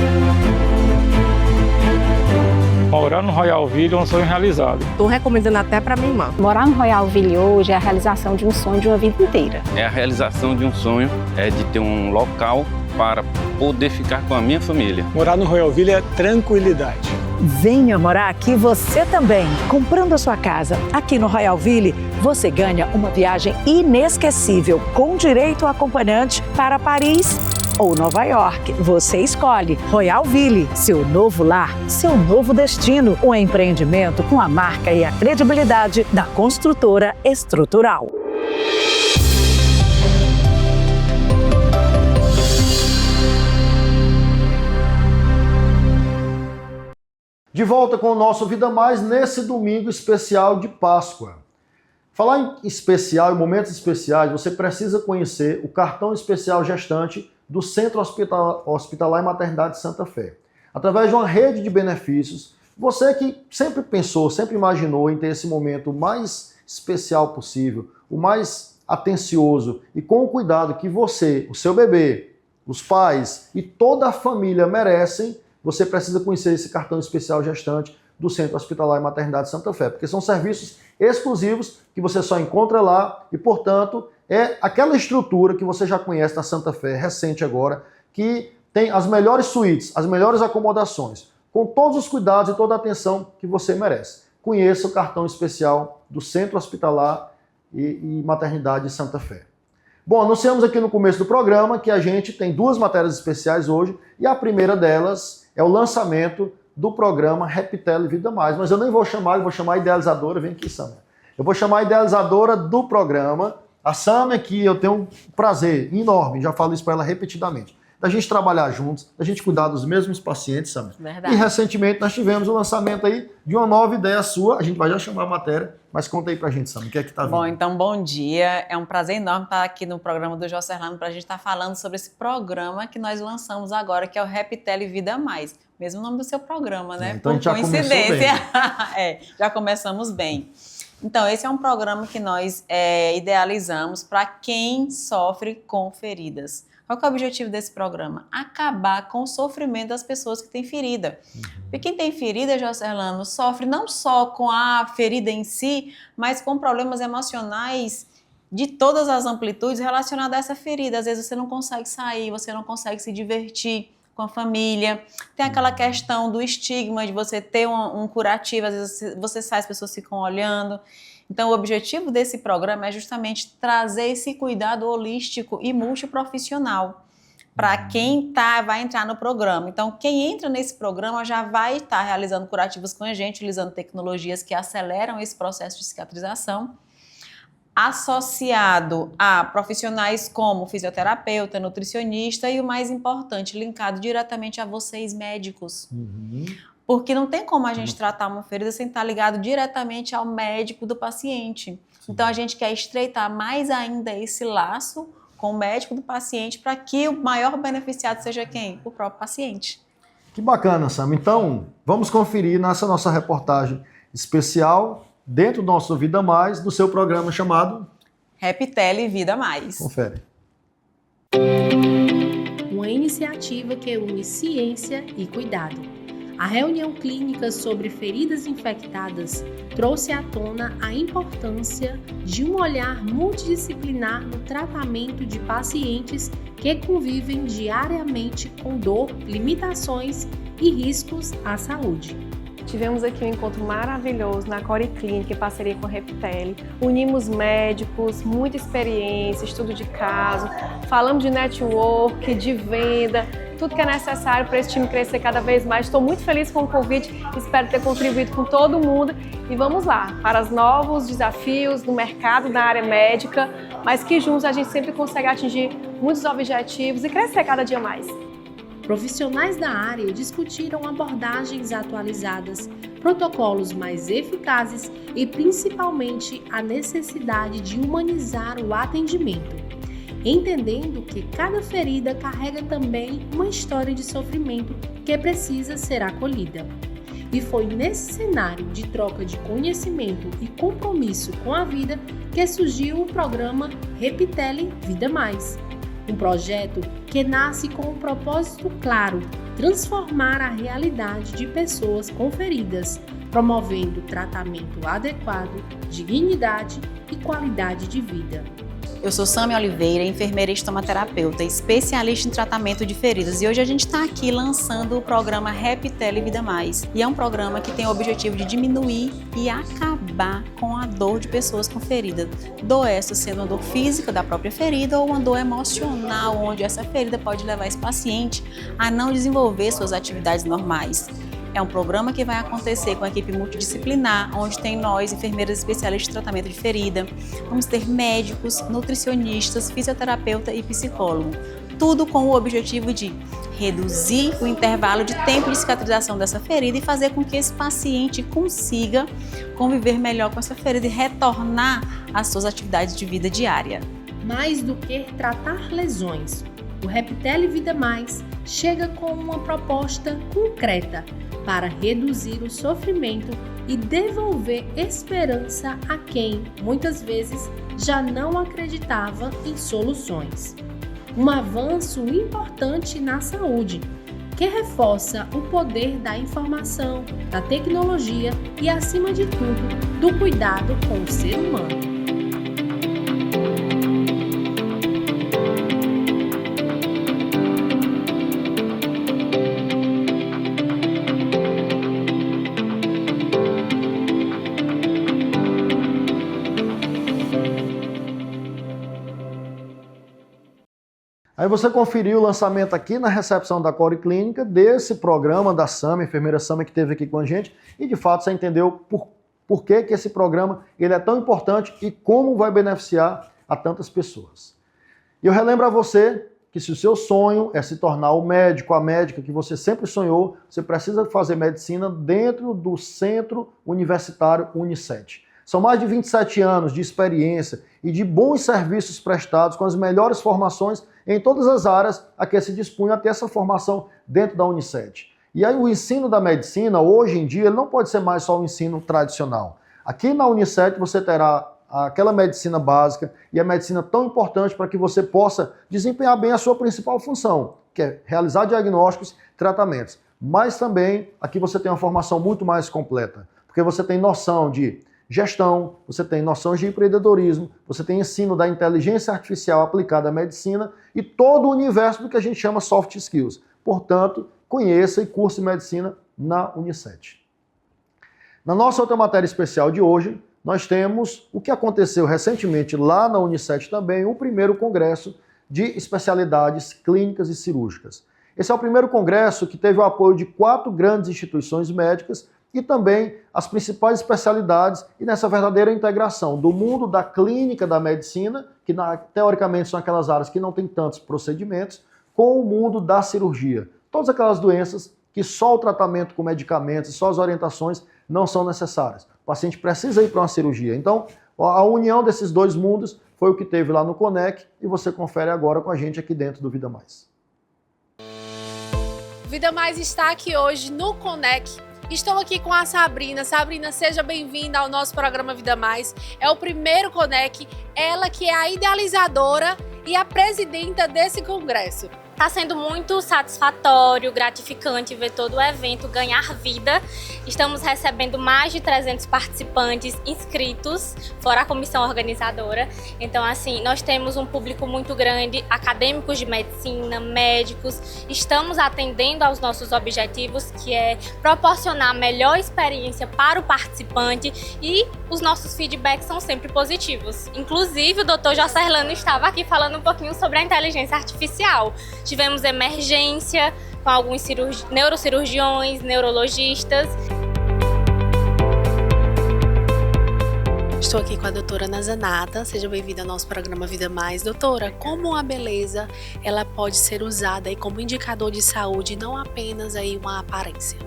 Morar no Royal Ville é um sonho realizado. Estou recomendando até para minha irmã. Morar no Royal Ville hoje é a realização de um sonho de uma vida inteira. É a realização de um sonho, de ter um local para poder ficar com a minha família. Morar no Royal Ville é tranquilidade. Venha morar aqui você também. Comprando a sua casa aqui no Royal Ville, você ganha uma viagem inesquecível com direito a acompanhante para Paris ou Nova York. Você escolhe. Royal Ville, seu novo lar, seu novo destino. Um empreendimento com a marca e a credibilidade da construtora estrutural. De volta com o nosso Vida Mais nesse domingo especial de Páscoa. Falar em especial, em momentos especiais, você precisa conhecer o cartão especial gestante do Centro Hospitalar e Maternidade Santa Fé. Através de uma rede de benefícios, você que sempre pensou, sempre imaginou em ter esse momento mais especial possível, o mais atencioso e com o cuidado que você, o seu bebê, os pais e toda a família merecem, você precisa conhecer esse cartão especial gestante do Centro Hospitalar e Maternidade Santa Fé, porque são serviços exclusivos que você só encontra lá e, portanto, é aquela estrutura que você já conhece da Santa Fé, recente agora, que tem as melhores suítes, as melhores acomodações, com todos os cuidados e toda a atenção que você merece. Conheça o cartão especial do Centro Hospitalar e Maternidade Santa Fé. Bom, anunciamos aqui no começo do programa que a gente tem duas matérias especiais hoje e a primeira delas é o lançamento do programa Reptele Vida Mais. Mas eu nem vou chamar, eu vou chamar a idealizadora, vem aqui, Sâmia. Eu vou chamar a idealizadora do programa, a Sâmia, que eu tenho um prazer enorme, já falo isso para ela repetidamente. da gente trabalhar juntos, da gente cuidar dos mesmos pacientes, Sammy. Verdade. E recentemente nós tivemos o lançamento aí de uma nova ideia sua, a gente vai já chamar a matéria, mas conta aí pra gente, Sammy, o que é que tá vindo? Bom, então bom dia, é um prazer enorme estar aqui no programa do Jocerlano para a gente estar falando sobre esse programa que nós lançamos agora, que é o Reptele Vida Mais, mesmo nome do seu programa, né? Então, por coincidência, já começamos bem. Então, esse é um programa que nós idealizamos para quem sofre com feridas. Qual que é o objetivo desse programa? Acabar com o sofrimento das pessoas que têm ferida. Porque quem tem ferida, Jocerlano, sofre não só com a ferida em si, mas com problemas emocionais de todas as amplitudes relacionadas a essa ferida. Às vezes você não consegue sair, você não consegue se divertir com a família. Tem aquela questão do estigma de você ter um curativo, às vezes você sai, as pessoas ficam olhando. Então, o objetivo desse programa é justamente trazer esse cuidado holístico e multiprofissional para quem vai entrar no programa. Então, quem entra nesse programa já vai estar realizando curativos com a gente, utilizando tecnologias que aceleram esse processo de cicatrização, associado a profissionais como fisioterapeuta, nutricionista e, o mais importante, linkado diretamente a vocês, médicos. Porque não tem como a gente tratar uma ferida sem estar ligado diretamente ao médico do paciente. Então, a gente quer estreitar mais ainda esse laço com o médico do paciente para que o maior beneficiado seja quem? O próprio paciente. Que bacana, Sam. Então, vamos conferir nessa nossa reportagem especial dentro do nosso Vida Mais, do seu programa chamado Reptele Vida Mais. Confere. Uma iniciativa que une ciência e cuidado. A reunião clínica sobre feridas infectadas trouxe à tona a importância de um olhar multidisciplinar no tratamento de pacientes que convivem diariamente com dor, limitações e riscos à saúde. Tivemos aqui um encontro maravilhoso na Core Clínica em parceria com a Reptele. Unimos médicos, muita experiência, estudo de caso, falamos de network, de venda, tudo que é necessário para esse time crescer cada vez mais. Estou muito feliz com o convite, espero ter contribuído com todo mundo. E vamos lá, para os novos desafios do mercado na área médica, mas que juntos a gente sempre consegue atingir muitos objetivos e crescer cada dia mais. Profissionais da área discutiram abordagens atualizadas, protocolos mais eficazes e principalmente a necessidade de humanizar o atendimento, entendendo que cada ferida carrega também uma história de sofrimento que precisa ser acolhida. E foi nesse cenário de troca de conhecimento e compromisso com a vida que surgiu o programa Reptele Vida Mais. Um projeto que nasce com um propósito claro: transformar a realidade de pessoas com feridas, promovendo tratamento adequado, dignidade e qualidade de vida. Eu sou Sami Oliveira, enfermeira e estomaterapeuta, especialista em tratamento de feridas. E hoje a gente está aqui lançando o programa Reptele Vida Mais. E é um programa que tem o objetivo de diminuir e acabar com a dor de pessoas com ferida. Dor essa sendo uma dor física da própria ferida ou uma dor emocional, onde essa ferida pode levar esse paciente a não desenvolver suas atividades normais. É um programa que vai acontecer com a equipe multidisciplinar, onde tem nós, enfermeiras especialistas em tratamento de ferida. Vamos ter médicos, nutricionistas, fisioterapeuta e psicólogo. Tudo com o objetivo de reduzir o intervalo de tempo de cicatrização dessa ferida e fazer com que esse paciente consiga conviver melhor com essa ferida e retornar às suas atividades de vida diária. Mais do que tratar lesões, o Reptele Vida Mais chega com uma proposta concreta para reduzir o sofrimento e devolver esperança a quem, muitas vezes, já não acreditava em soluções. Um avanço importante na saúde, que reforça o poder da informação, da tecnologia e, acima de tudo, do cuidado com o ser humano. Aí você conferiu o lançamento aqui na recepção da Core Clínica desse programa da Sami, a enfermeira Sami que esteve aqui com a gente, e de fato você entendeu por que esse programa ele é tão importante e como vai beneficiar a tantas pessoas. E eu relembro a você que se o seu sonho é se tornar o médico, a médica que você sempre sonhou, você precisa fazer medicina dentro do Centro Universitário Unicet. São mais de 27 anos de experiência e de bons serviços prestados com as melhores formações em todas as áreas a que se dispunha a ter essa formação dentro da Unicet. E aí o ensino da medicina, hoje em dia, ele não pode ser mais só o ensino tradicional. Aqui na Unicet você terá aquela medicina básica e a medicina tão importante para que você possa desempenhar bem a sua principal função, que é realizar diagnósticos e tratamentos. Mas também aqui você tem uma formação muito mais completa, porque você tem noção de gestão, você tem noções de empreendedorismo, você tem ensino da inteligência artificial aplicada à medicina e todo o universo do que a gente chama soft skills. Portanto, conheça e curse medicina na Unicet. Na nossa outra matéria especial de hoje, nós temos o que aconteceu recentemente lá na Unicet também, o primeiro congresso de especialidades clínicas e cirúrgicas. Esse é o primeiro congresso que teve o apoio de 4 grandes instituições médicas e também as principais especialidades e nessa verdadeira integração do mundo da clínica da medicina, que teoricamente são aquelas áreas que não têm tantos procedimentos, com o mundo da cirurgia. Todas aquelas doenças que só o tratamento com medicamentos e só as orientações não são necessárias. O paciente precisa ir para uma cirurgia. Então, a união desses dois mundos foi o que teve lá no Conec e você confere agora com a gente aqui dentro do Vida Mais. Vida Mais está aqui hoje no Conec. Estou aqui com a Sabrina. Sabrina, seja bem-vinda ao nosso programa Vida Mais. É o primeiro Conec, ela que é a idealizadora e a presidenta desse congresso. Está sendo muito satisfatório, gratificante ver todo o evento ganhar vida. Estamos recebendo mais de 300 participantes inscritos, fora a comissão organizadora. Então, assim, nós temos um público muito grande, acadêmicos de medicina, médicos. Estamos atendendo aos nossos objetivos, que é proporcionar a melhor experiência para o participante e os nossos feedbacks são sempre positivos. Inclusive, o Dr. Jocerlano estava aqui falando um pouquinho sobre a inteligência artificial. Tivemos emergência com alguns neurocirurgiões, neurologistas. Estou aqui com a doutora Nazanata, seja bem-vinda ao nosso programa Vida Mais. Doutora, como a beleza ela pode ser usada aí como indicador de saúde, não apenas aí uma aparência?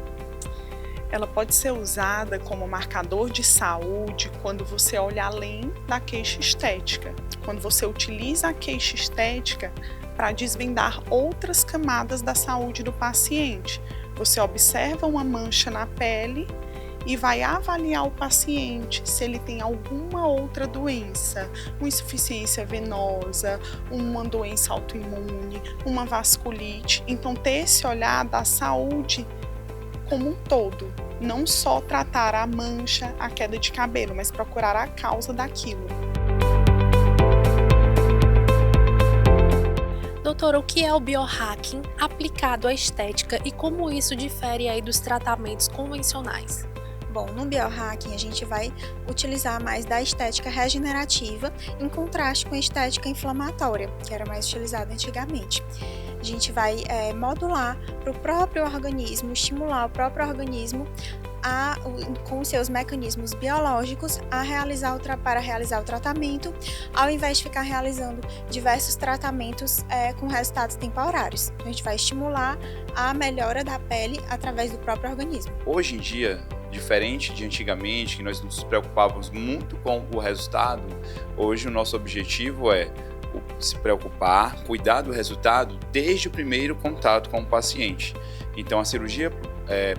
Ela pode ser usada como marcador de saúde quando você olha além da queixa estética. Quando você utiliza a queixa estética para desvendar outras camadas da saúde do paciente. Você observa uma mancha na pele e vai avaliar o paciente se ele tem alguma outra doença, uma insuficiência venosa, uma doença autoimune, uma vasculite. Então, ter esse olhar da saúde como um todo, não só tratar a mancha, a queda de cabelo, mas procurar a causa daquilo. Doutora, o que é o biohacking aplicado à estética e como isso difere aí dos tratamentos convencionais? Bom, no biohacking a gente vai utilizar mais da estética regenerativa em contraste com a estética inflamatória, que era mais utilizada antigamente. A gente vai modular para o próprio organismo, estimular o próprio organismo com seus mecanismos biológicos para realizar o tratamento, ao invés de ficar realizando diversos tratamentos com resultados temporários. Então, a gente vai estimular a melhora da pele através do próprio organismo. Hoje em dia, diferente de antigamente, que nós nos preocupávamos muito com o resultado, hoje o nosso objetivo é se preocupar, cuidar do resultado desde o primeiro contato com o paciente. Então, a cirurgia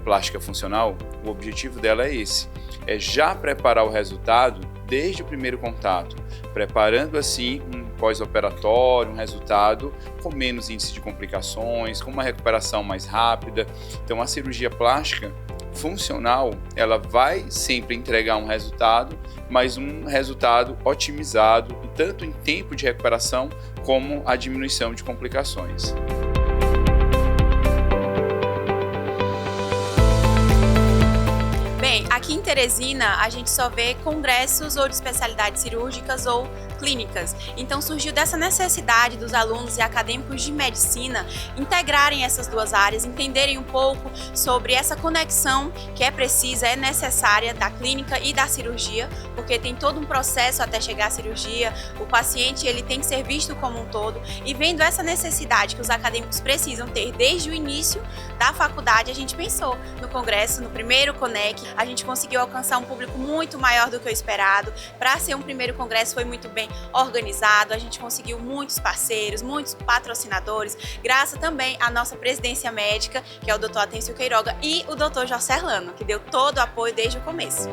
plástica funcional, o objetivo dela é esse, é já preparar o resultado desde o primeiro contato, preparando assim um pós-operatório, um resultado com menos índice de complicações, com uma recuperação mais rápida. Então, a cirurgia plástica funcional, ela vai sempre entregar um resultado, mas um resultado otimizado, tanto em tempo de recuperação como a diminuição de complicações. Bem, Aqui em Teresina, a gente só vê congressos ou de especialidades cirúrgicas ou clínicas. Então surgiu dessa necessidade dos alunos e acadêmicos de medicina integrarem essas duas áreas, entenderem um pouco sobre essa conexão que é precisa, é necessária da clínica e da cirurgia, porque tem todo um processo até chegar à cirurgia, o paciente ele tem que ser visto como um todo, e vendo essa necessidade que os acadêmicos precisam ter desde o início da faculdade, a gente pensou no congresso, no primeiro CONEC, a gente conseguiu alcançar um público muito maior do que o esperado. Para ser um primeiro congresso foi muito bem organizado, a gente conseguiu muitos parceiros, muitos patrocinadores, graças também à nossa presidência médica, que é o Dr. Atencio Queiroga, e o Dr. José Erlano, que deu todo o apoio desde o começo.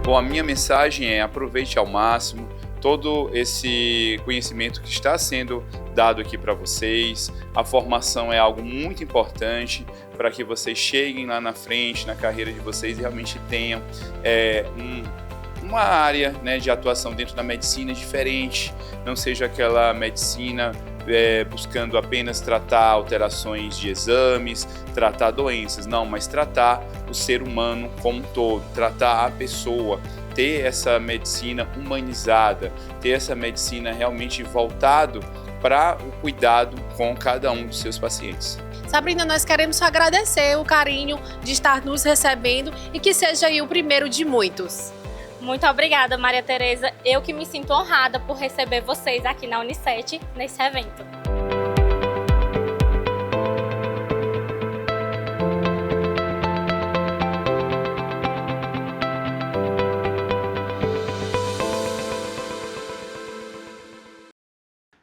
Bom, a minha mensagem é: aproveite ao máximo todo esse conhecimento que está sendo dado aqui para vocês. A formação é algo muito importante para que vocês cheguem lá na frente, na carreira de vocês, e realmente tenham uma área, né, de atuação dentro da medicina diferente, não seja aquela medicina buscando apenas tratar alterações de exames, tratar doenças, não, mas tratar o ser humano como um todo, tratar a pessoa, ter essa medicina humanizada, ter essa medicina realmente voltado para o cuidado com cada um dos seus pacientes. Sabrina, nós queremos agradecer o carinho de estar nos recebendo e que seja aí o primeiro de muitos. Muito obrigada, Maria Tereza. Eu que me sinto honrada por receber vocês aqui na Unicet nesse evento.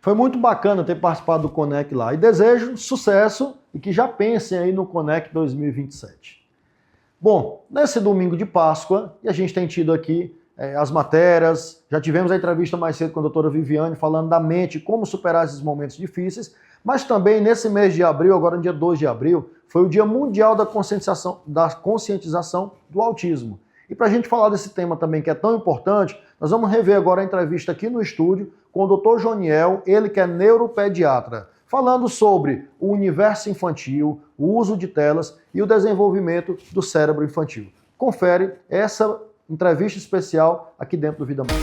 Foi muito bacana ter participado do CONEC lá e desejo sucesso e que já pensem aí no CONEC 2027. Bom, nesse domingo de Páscoa, e a gente tem tido aqui as matérias, já tivemos a entrevista mais cedo com a doutora Viviane falando da mente, como superar esses momentos difíceis, mas também nesse mês de abril, agora no dia 2 de abril, foi o Dia Mundial da Conscientização do Autismo. E para a gente falar desse tema também que é tão importante, nós vamos rever agora a entrevista aqui no estúdio com o Dr. Joniel, ele que é neuropediatra, falando sobre o universo infantil, o uso de telas e o desenvolvimento do cérebro infantil. Confere essa entrevista especial aqui dentro do Vida Mais.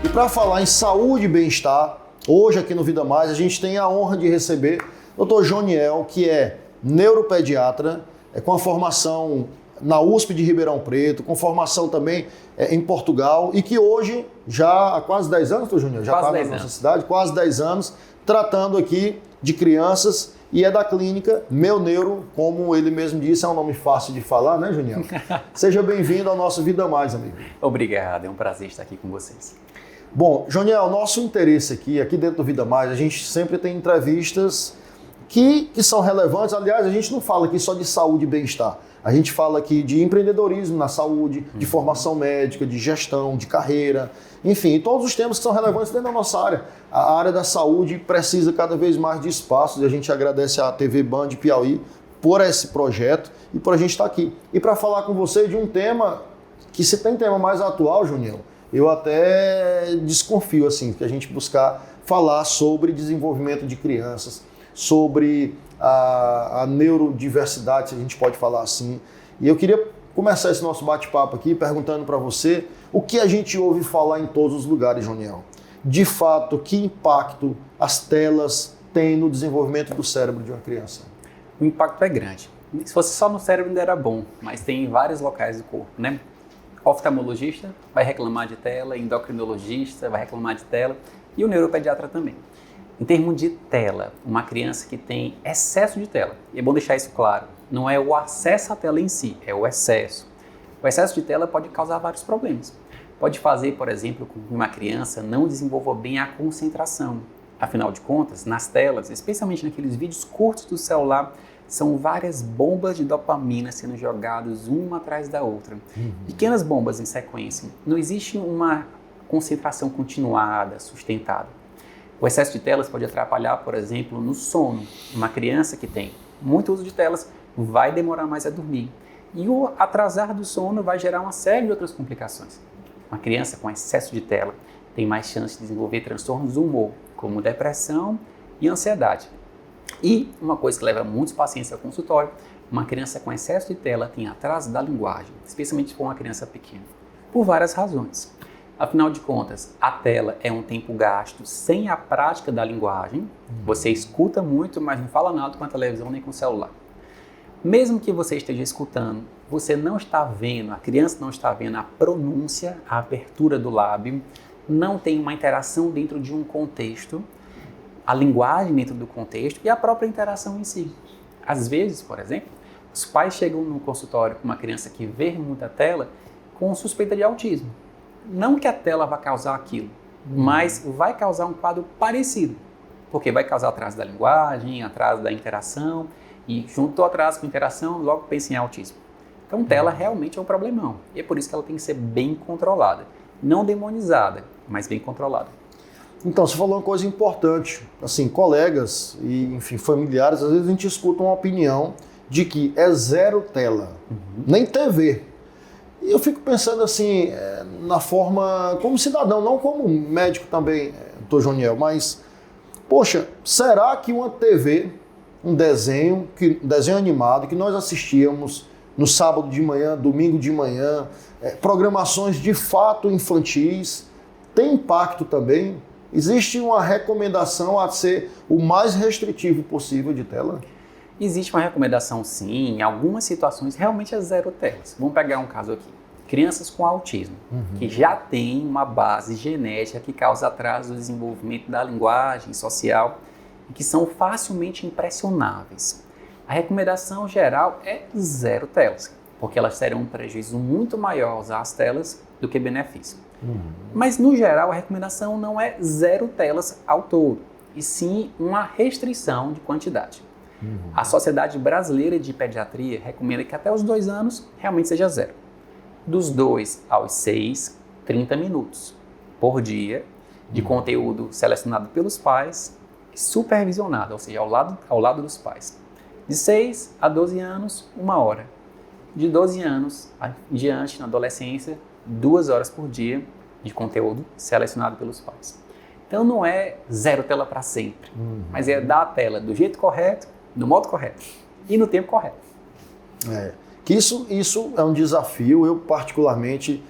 E para falar em saúde e bem-estar, hoje aqui no Vida Mais a gente tem a honra de receber o Dr. Joniel, que é neuropediatra, com a formação na USP de Ribeirão Preto, com formação também em Portugal, e que hoje, já há quase 10 anos, Dr. Joniel, já está na nossa cidade, quase 10 anos, tratando aqui de crianças, e é da clínica Meu Neuro, como ele mesmo disse, é um nome fácil de falar, né, Joniel? Seja bem-vindo ao nosso Vida Mais, amigo. Obrigado, é um prazer estar aqui com vocês. Bom, Joniel, nosso interesse aqui dentro do Vida Mais, a gente sempre tem entrevistas que são relevantes. Aliás, a gente não fala aqui só de saúde e bem-estar. A gente fala aqui de empreendedorismo na saúde, de formação médica, de gestão, de carreira, enfim, todos os temas que são relevantes dentro da nossa área. A área da saúde precisa cada vez mais de espaços e a gente agradece à TV Band Piauí por esse projeto e por a gente estar aqui. E para falar com você de um tema que, se tem tema mais atual, Junião, eu até desconfio, assim, que a gente buscar falar sobre desenvolvimento de crianças, sobre a neurodiversidade, se a gente pode falar assim. E eu queria começar esse nosso bate-papo aqui perguntando para você o que a gente ouve falar em todos os lugares, Joniel. De fato, que impacto as telas têm no desenvolvimento do cérebro de uma criança? O impacto é grande. Se fosse só no cérebro ainda era bom, mas tem em vários locais do corpo, né? Oftalmologista vai reclamar de tela, endocrinologista vai reclamar de tela e o neuropediatra também. Em termos de tela, uma criança que tem excesso de tela, e é bom deixar isso claro, não é o acesso à tela em si, é o excesso. O excesso de tela pode causar vários problemas. Pode fazer, por exemplo, com que uma criança não desenvolva bem a concentração. Afinal de contas, nas telas, especialmente naqueles vídeos curtos do celular, são várias bombas de dopamina sendo jogadas uma atrás da outra. Pequenas bombas em sequência. Não existe uma concentração continuada, sustentada. O excesso de telas pode atrapalhar, por exemplo, no sono. Uma criança que tem muito uso de telas vai demorar mais a dormir. E o atrasar do sono vai gerar uma série de outras complicações. Uma criança com excesso de tela tem mais chance de desenvolver transtornos do humor, como depressão e ansiedade. E uma coisa que leva muitos pacientes ao consultório, uma criança com excesso de tela tem atraso da linguagem, especialmente com uma criança pequena, por várias razões. Afinal de contas, a tela é um tempo gasto sem a prática da linguagem. Você escuta muito, mas não fala nada com a televisão nem com o celular. Mesmo que você esteja escutando, você não está vendo, a criança não está vendo a pronúncia, a abertura do lábio, não tem uma interação dentro de um contexto, a linguagem dentro do contexto e a própria interação em si. Às vezes, por exemplo, os pais chegam no consultório com uma criança que vê muita tela com suspeita de autismo. Não que a tela vá causar aquilo, mas vai causar um quadro parecido, porque vai causar atraso da linguagem, atraso da interação, e junto ao atraso com interação, logo pensa em autismo. Então, tela realmente é um problemão, e é por isso que ela tem que ser bem controlada. Não demonizada, mas bem controlada. Então, você falou uma coisa importante, assim, colegas e, enfim, familiares, às vezes a gente escuta uma opinião de que é zero tela, nem TV. E eu fico pensando assim, na forma, como cidadão, não como médico também, Dr. Joniel, mas, poxa, será que uma TV, um desenho animado que nós assistíamos no sábado de manhã, domingo de manhã, programações de fato infantis, tem impacto também? Existe uma recomendação a ser o mais restritivo possível de tela? Existe uma recomendação sim, em algumas situações realmente é zero telas. Vamos pegar um caso aqui. Crianças com autismo, que já têm uma base genética que causa atraso no desenvolvimento da linguagem social e que são facilmente impressionáveis. A recomendação geral é zero telas, porque elas terão um prejuízo muito maior ao usar as telas do que benefício. Mas, no geral, a recomendação não é zero telas ao todo, e sim uma restrição de quantidade. A Sociedade Brasileira de Pediatria recomenda que até os 2 anos realmente seja zero. Dos 2 aos 6, 30 minutos por dia de conteúdo selecionado pelos pais e supervisionado, ou seja, ao lado dos pais. De 6 a 12 anos, 1 hora. De 12 anos em diante, na adolescência, 2 horas por dia de conteúdo selecionado pelos pais. Então não é zero tela para sempre, mas é dar a tela do jeito correto, no modo correto e no tempo correto. Que isso é um desafio. Eu particularmente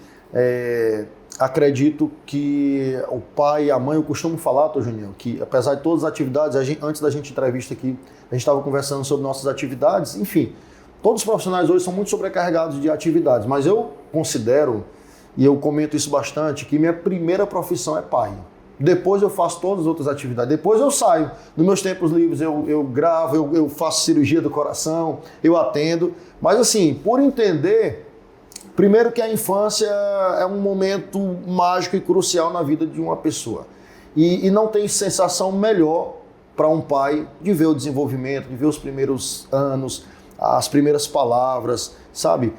acredito que o pai e a mãe, eu costumo falar, Dr. Juniel, que apesar de todas as atividades, antes da gente entrevista aqui, a gente estava conversando sobre nossas atividades, enfim, todos os profissionais hoje são muito sobrecarregados de atividades, mas eu considero, e eu comento isso bastante, que minha primeira profissão é pai. Depois eu faço todas as outras atividades. Depois eu saio. Nos meus tempos livres eu gravo, eu faço cirurgia do coração, eu atendo. Mas assim, por entender, primeiro que a infância é um momento mágico e crucial na vida de uma pessoa. E não tem sensação melhor para um pai de ver o desenvolvimento, de ver os primeiros anos, as primeiras palavras, sabe?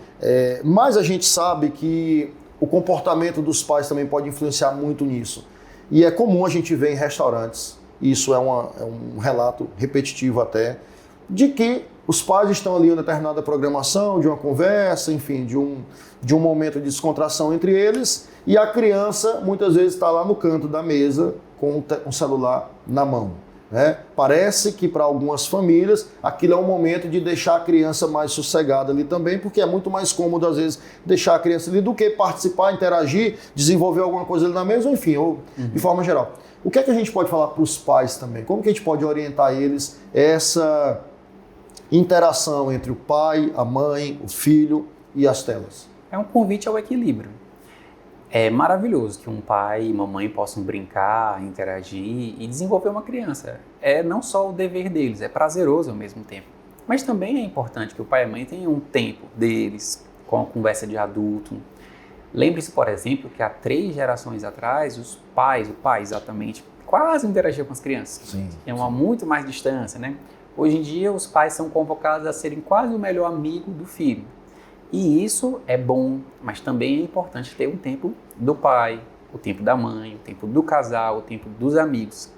Mas a gente sabe que o comportamento dos pais também pode influenciar muito nisso. E é comum a gente ver em restaurantes, isso é um relato repetitivo até, de que os pais estão ali em uma determinada programação, de uma conversa, enfim, de um momento de descontração entre eles, e a criança muitas vezes está lá no canto da mesa com o celular na mão. Parece que para algumas famílias aquilo é um momento de deixar a criança mais sossegada ali também, porque é muito mais cômodo às vezes deixar a criança ali do que participar, interagir, desenvolver alguma coisa ali na mesa, ou enfim, ou de forma geral. O que é que a gente pode falar para os pais também? Como que a gente pode orientar eles essa interação entre o pai, a mãe, o filho e as telas? É um convite ao equilíbrio. É maravilhoso que um pai e mamãe possam brincar, interagir e desenvolver uma criança. É não só o dever deles, é prazeroso ao mesmo tempo. Mas também é importante que o pai e a mãe tenham um tempo deles com a conversa de adulto. Lembre-se, por exemplo, que há 3 gerações atrás, o pai exatamente, quase interagia com as crianças. Sim. Tinha uma muito mais distância, né? Hoje em dia, os pais são convocados a serem quase o melhor amigo do filho. E isso é bom, mas também é importante ter um tempo do pai, o tempo da mãe, o tempo do casal, o tempo dos amigos.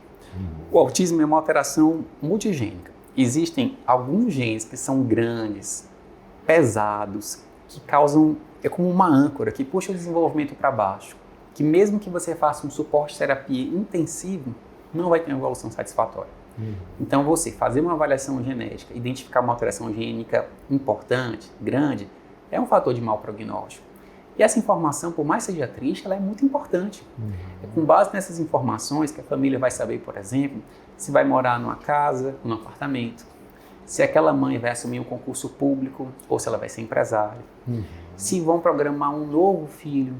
O autismo é uma alteração multigênica. Existem alguns genes que são grandes, pesados, que causam, é como uma âncora, que puxa o desenvolvimento para baixo, que mesmo que você faça um suporte de terapia intensivo, não vai ter uma evolução satisfatória. Então você fazer uma avaliação genética, identificar uma alteração gênica importante, grande, é um fator de mau prognóstico. E essa informação, por mais que seja triste, ela é muito importante. É com base nessas informações que a família vai saber, por exemplo, se vai morar numa casa, num apartamento, se aquela mãe vai assumir um concurso público ou se ela vai ser empresária, se vão programar um novo filho,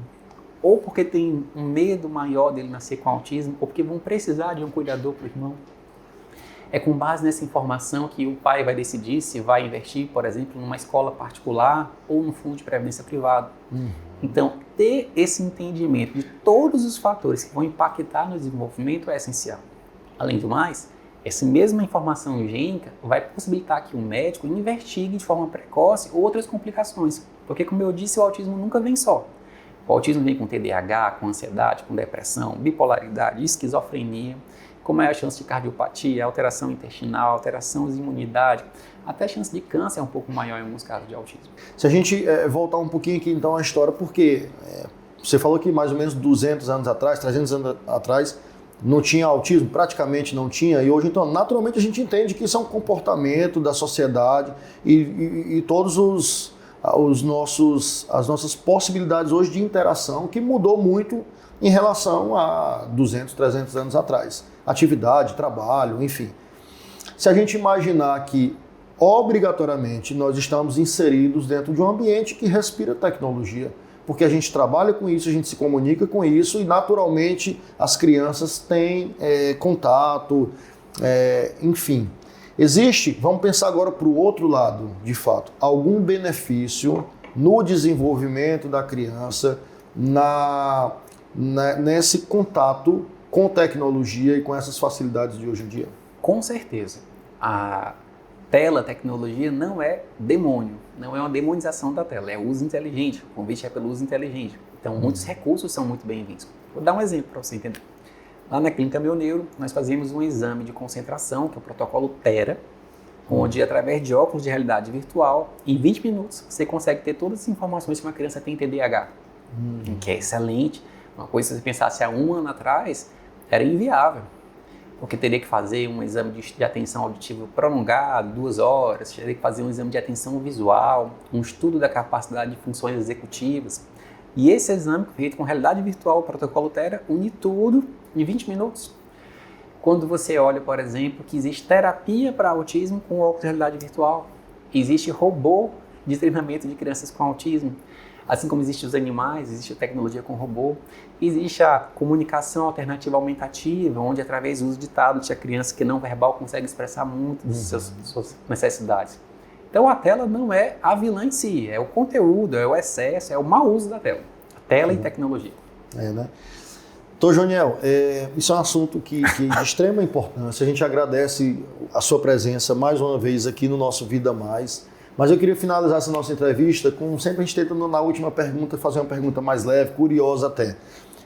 ou porque tem um medo maior dele nascer com autismo, ou porque vão precisar de um cuidador para o irmão. É com base nessa informação que o pai vai decidir se vai investir, por exemplo, numa escola particular ou num fundo de previdência privado. Então, ter esse entendimento de todos os fatores que vão impactar no desenvolvimento é essencial. Além do mais, essa mesma informação gênica vai possibilitar que o médico investigue de forma precoce outras complicações. Porque, como eu disse, o autismo nunca vem só. O autismo vem com TDAH, com ansiedade, com depressão, bipolaridade, esquizofrenia. Como é a chance de cardiopatia, alteração intestinal, alteração de imunidade, até a chance de câncer é um pouco maior em alguns casos de autismo. Se a gente voltar um pouquinho aqui então à história, porque você falou que mais ou menos 200 anos atrás, 300 anos atrás, não tinha autismo, praticamente não tinha, e hoje então naturalmente a gente entende que isso é um comportamento da sociedade e todos as nossas possibilidades hoje de interação que mudou muito em relação a 200, 300 anos atrás. Atividade, trabalho, enfim. Se a gente imaginar que, obrigatoriamente, nós estamos inseridos dentro de um ambiente que respira tecnologia, porque a gente trabalha com isso, a gente se comunica com isso e, naturalmente, as crianças têm contato, enfim. Existe, vamos pensar agora para o outro lado, de fato, algum benefício no desenvolvimento da criança, nesse contato com tecnologia e com essas facilidades de hoje em dia? Com certeza. A tecnologia não é demônio, não é uma demonização da tela, é uso inteligente. O convite é pelo uso inteligente. Então, muitos recursos são muito bem-vindos. Vou dar um exemplo para você entender. Lá na Clínica Meu Neuro, nós fazemos um exame de concentração, que é o protocolo TERA, onde, através de óculos de realidade virtual, em 20 minutos, você consegue ter todas as informações que uma criança tem TDAH, que é excelente. Uma coisa, se você pensasse há um ano atrás, era inviável, porque teria que fazer um exame de atenção auditiva prolongado, 2 horas, teria que fazer um exame de atenção visual, um estudo da capacidade de funções executivas. E esse exame, feito com realidade virtual, o protocolo TERA, une tudo em 20 minutos. Quando você olha, por exemplo, que existe terapia para autismo com óculos de realidade virtual, existe robô de treinamento de crianças com autismo, assim como existem os animais, existe a tecnologia com robô, existe a comunicação alternativa aumentativa, onde através do uso de tablet a criança que não verbal consegue expressar muito das suas necessidades. Então a tela não é a vilã em si, é o conteúdo, é o excesso, é o mau uso da tela. A tela e tecnologia. Né? Doutor Joniel, isso é um assunto de extrema importância. A gente agradece a sua presença mais uma vez aqui no nosso Vida Mais. Mas eu queria finalizar essa nossa entrevista com, sempre a gente tentando na última pergunta, fazer uma pergunta mais leve, curiosa até.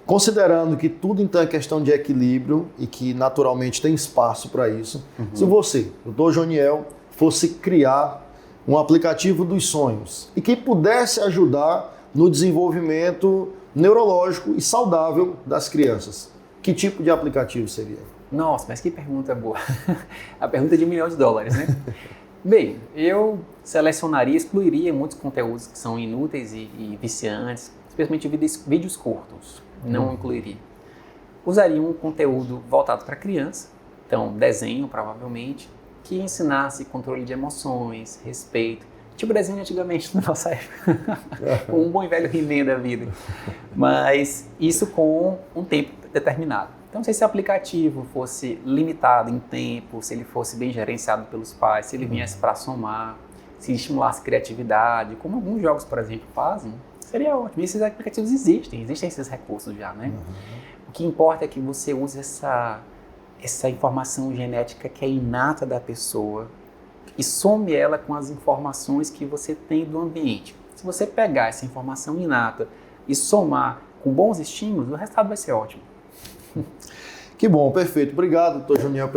Considerando que tudo então é questão de equilíbrio e que naturalmente tem espaço para isso, se você, doutor Joniel, fosse criar um aplicativo dos sonhos e que pudesse ajudar no desenvolvimento neurológico e saudável das crianças, que tipo de aplicativo seria? Nossa, mas que pergunta boa. A pergunta de $1 milhão, né? Bem, eu selecionaria, excluiria muitos conteúdos que são inúteis e viciantes, especialmente vídeos curtos, não incluiria. Usaria um conteúdo voltado para criança, então desenho provavelmente, que ensinasse controle de emoções, respeito, tipo desenho antigamente na nossa época, um bom e velho He-Man da vida, mas isso com um tempo determinado. Então, se esse aplicativo fosse limitado em tempo, se ele fosse bem gerenciado pelos pais, se ele viesse para somar, se estimulasse criatividade, como alguns jogos, por exemplo, fazem, seria ótimo. E esses aplicativos existem esses recursos já, né? O que importa é que você use essa informação genética que é inata da pessoa e some ela com as informações que você tem do ambiente. Se você pegar essa informação inata e somar com bons estímulos, o resultado vai ser ótimo. Que bom, perfeito. Obrigado, doutor Juniel,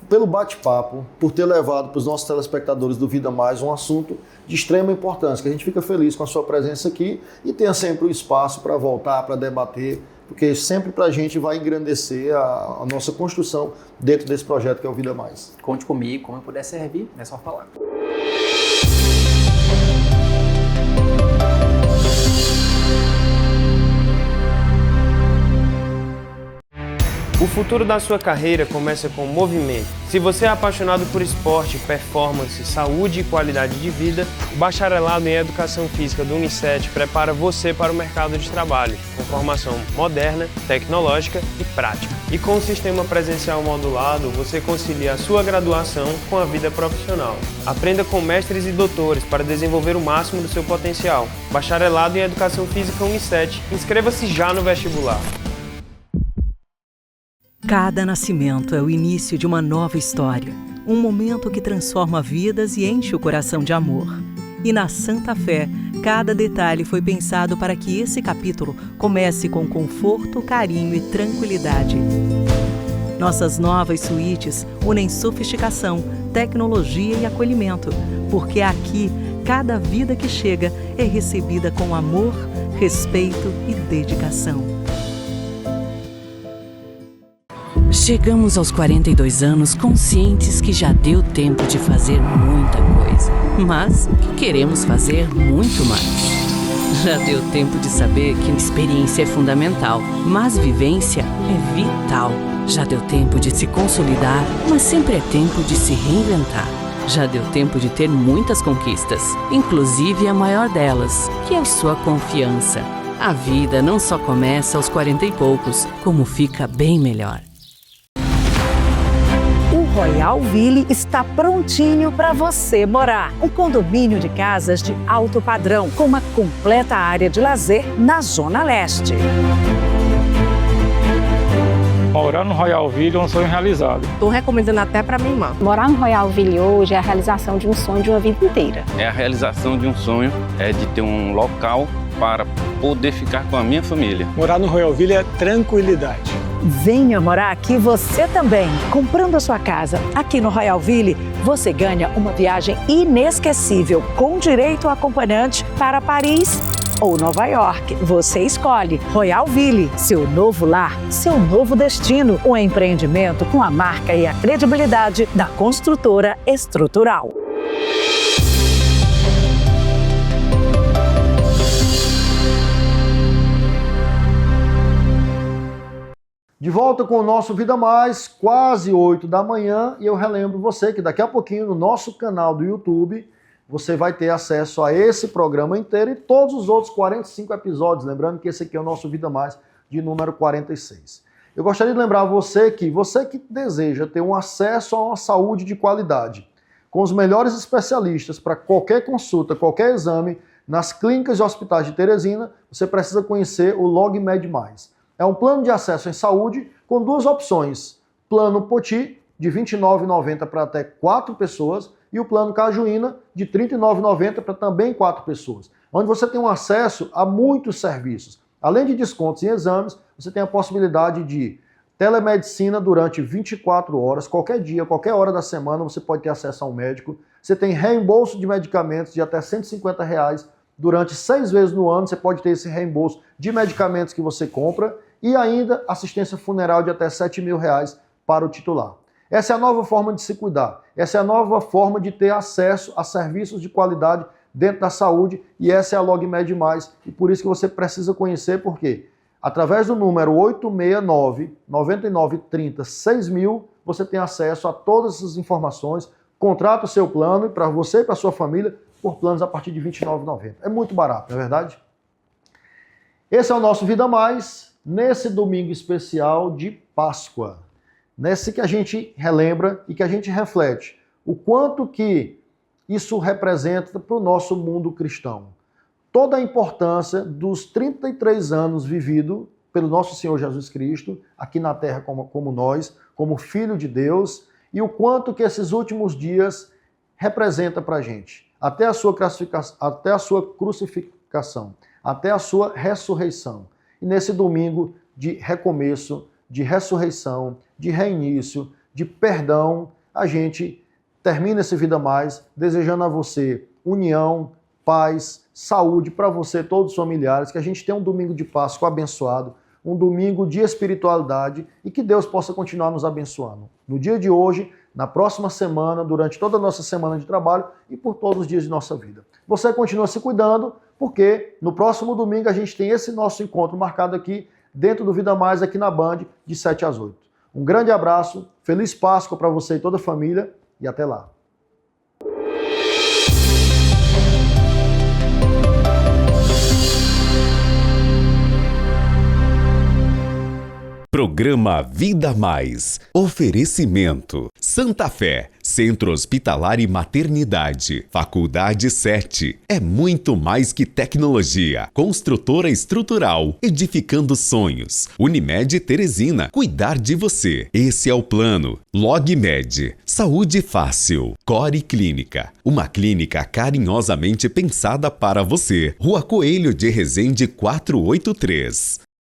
pelo bate-papo, por ter levado para os nossos telespectadores do Vida Mais um assunto de extrema importância, que a gente fica feliz com a sua presença aqui e tenha sempre o espaço para voltar, para debater, porque sempre para a gente vai engrandecer a nossa construção dentro desse projeto que é o Vida Mais. Conte comigo, como eu puder servir, é só falar. O futuro da sua carreira começa com movimento. Se você é apaixonado por esporte, performance, saúde e qualidade de vida, o Bacharelado em Educação Física do Unicef prepara você para o mercado de trabalho, com formação moderna, tecnológica e prática. E com o sistema presencial modulado, você concilia a sua graduação com a vida profissional. Aprenda com mestres e doutores para desenvolver o máximo do seu potencial. Bacharelado em Educação Física Unicef. Inscreva-se já no vestibular. Cada nascimento é o início de uma nova história, um momento que transforma vidas e enche o coração de amor. E na Santa Fé, cada detalhe foi pensado para que esse capítulo comece com conforto, carinho e tranquilidade. Nossas novas suítes unem sofisticação, tecnologia e acolhimento, porque aqui, cada vida que chega é recebida com amor, respeito e dedicação. Chegamos aos 42 anos conscientes que já deu tempo de fazer muita coisa, mas queremos fazer muito mais. Já deu tempo de saber que experiência é fundamental, mas vivência é vital. Já deu tempo de se consolidar, mas sempre é tempo de se reinventar. Já deu tempo de ter muitas conquistas, inclusive a maior delas, que é a sua confiança. A vida não só começa aos 40 e poucos, como fica bem melhor. Royal Ville está prontinho para você morar. Um condomínio de casas de alto padrão, com uma completa área de lazer na Zona Leste. Morar no Royal Ville é um sonho realizado. Estou recomendando até para minha irmã. Morar no Royal Ville hoje é a realização de um sonho de uma vida inteira. É a realização de um sonho, de ter um local para poder ficar com a minha família. Morar no Royal Ville é tranquilidade. Venha morar aqui você também. Comprando a sua casa aqui no Royal Ville, você ganha uma viagem inesquecível com direito a acompanhante para Paris ou Nova York. Você escolhe. Royal Ville, seu novo lar, seu novo destino. Um empreendimento com a marca e a credibilidade da construtora Estrutural. De volta com o nosso Vida Mais, quase 8 da manhã, e eu relembro você que daqui a pouquinho no nosso canal do YouTube você vai ter acesso a esse programa inteiro e todos os outros 45 episódios, lembrando que esse aqui é o nosso Vida Mais de número 46. Eu gostaria de lembrar você que deseja ter um acesso a uma saúde de qualidade, com os melhores especialistas para qualquer consulta, qualquer exame, nas clínicas e hospitais de Teresina, você precisa conhecer o LogMed+. É um plano de acesso em saúde com duas opções. Plano Poti, de R$ 29,90 para até 4 pessoas, e o plano Cajuína, de R$ 39,90 para também 4 pessoas. Onde você tem um acesso a muitos serviços. Além de descontos em exames, você tem a possibilidade de telemedicina durante 24 horas, qualquer dia, qualquer hora da semana, você pode ter acesso a um médico. Você tem reembolso de medicamentos de até R$ 150 durante 6 vezes no ano, você pode ter esse reembolso de medicamentos que você compra. E ainda assistência funeral de até R$ 7.000 para o titular. Essa é a nova forma de se cuidar. Essa é a nova forma de ter acesso a serviços de qualidade dentro da saúde e essa é a LogMed+. E por isso que você precisa conhecer, porque através do número 869-9930-6000 você tem acesso a todas essas informações, contrata o seu plano e para você e para a sua família por planos a partir de R$ 29,90. É muito barato, não é verdade? Esse é o nosso Vida Mais. Nesse domingo especial de Páscoa, nesse que a gente relembra e que a gente reflete o quanto que isso representa para o nosso mundo cristão. Toda a importância dos 33 anos vividos pelo nosso Senhor Jesus Cristo, aqui na terra como nós, como Filho de Deus, e o quanto que esses últimos dias representa para a gente. Até a sua crucificação, até a sua ressurreição. E nesse domingo de recomeço, de ressurreição, de reinício, de perdão, a gente termina esse Vida Mais desejando a você união, paz, saúde para você, todos os familiares, que a gente tenha um domingo de Páscoa abençoado, um domingo de espiritualidade e que Deus possa continuar nos abençoando. No dia de hoje, na próxima semana, durante toda a nossa semana de trabalho e por todos os dias de nossa vida. Você continua se cuidando, porque no próximo domingo a gente tem esse nosso encontro marcado aqui, dentro do Vida Mais, aqui na Band, de 7 às 8. Um grande abraço, feliz Páscoa para você e toda a família e até lá. Programa Vida Mais. Oferecimento. Santa Fé, Centro Hospitalar e Maternidade. Faculdade 7. É muito mais que tecnologia. Construtora estrutural. Edificando sonhos. Unimed Teresina. Cuidar de você. Esse é o plano. LogMed. Saúde fácil. Core Clínica. Uma clínica carinhosamente pensada para você. Rua Coelho de Resende 483.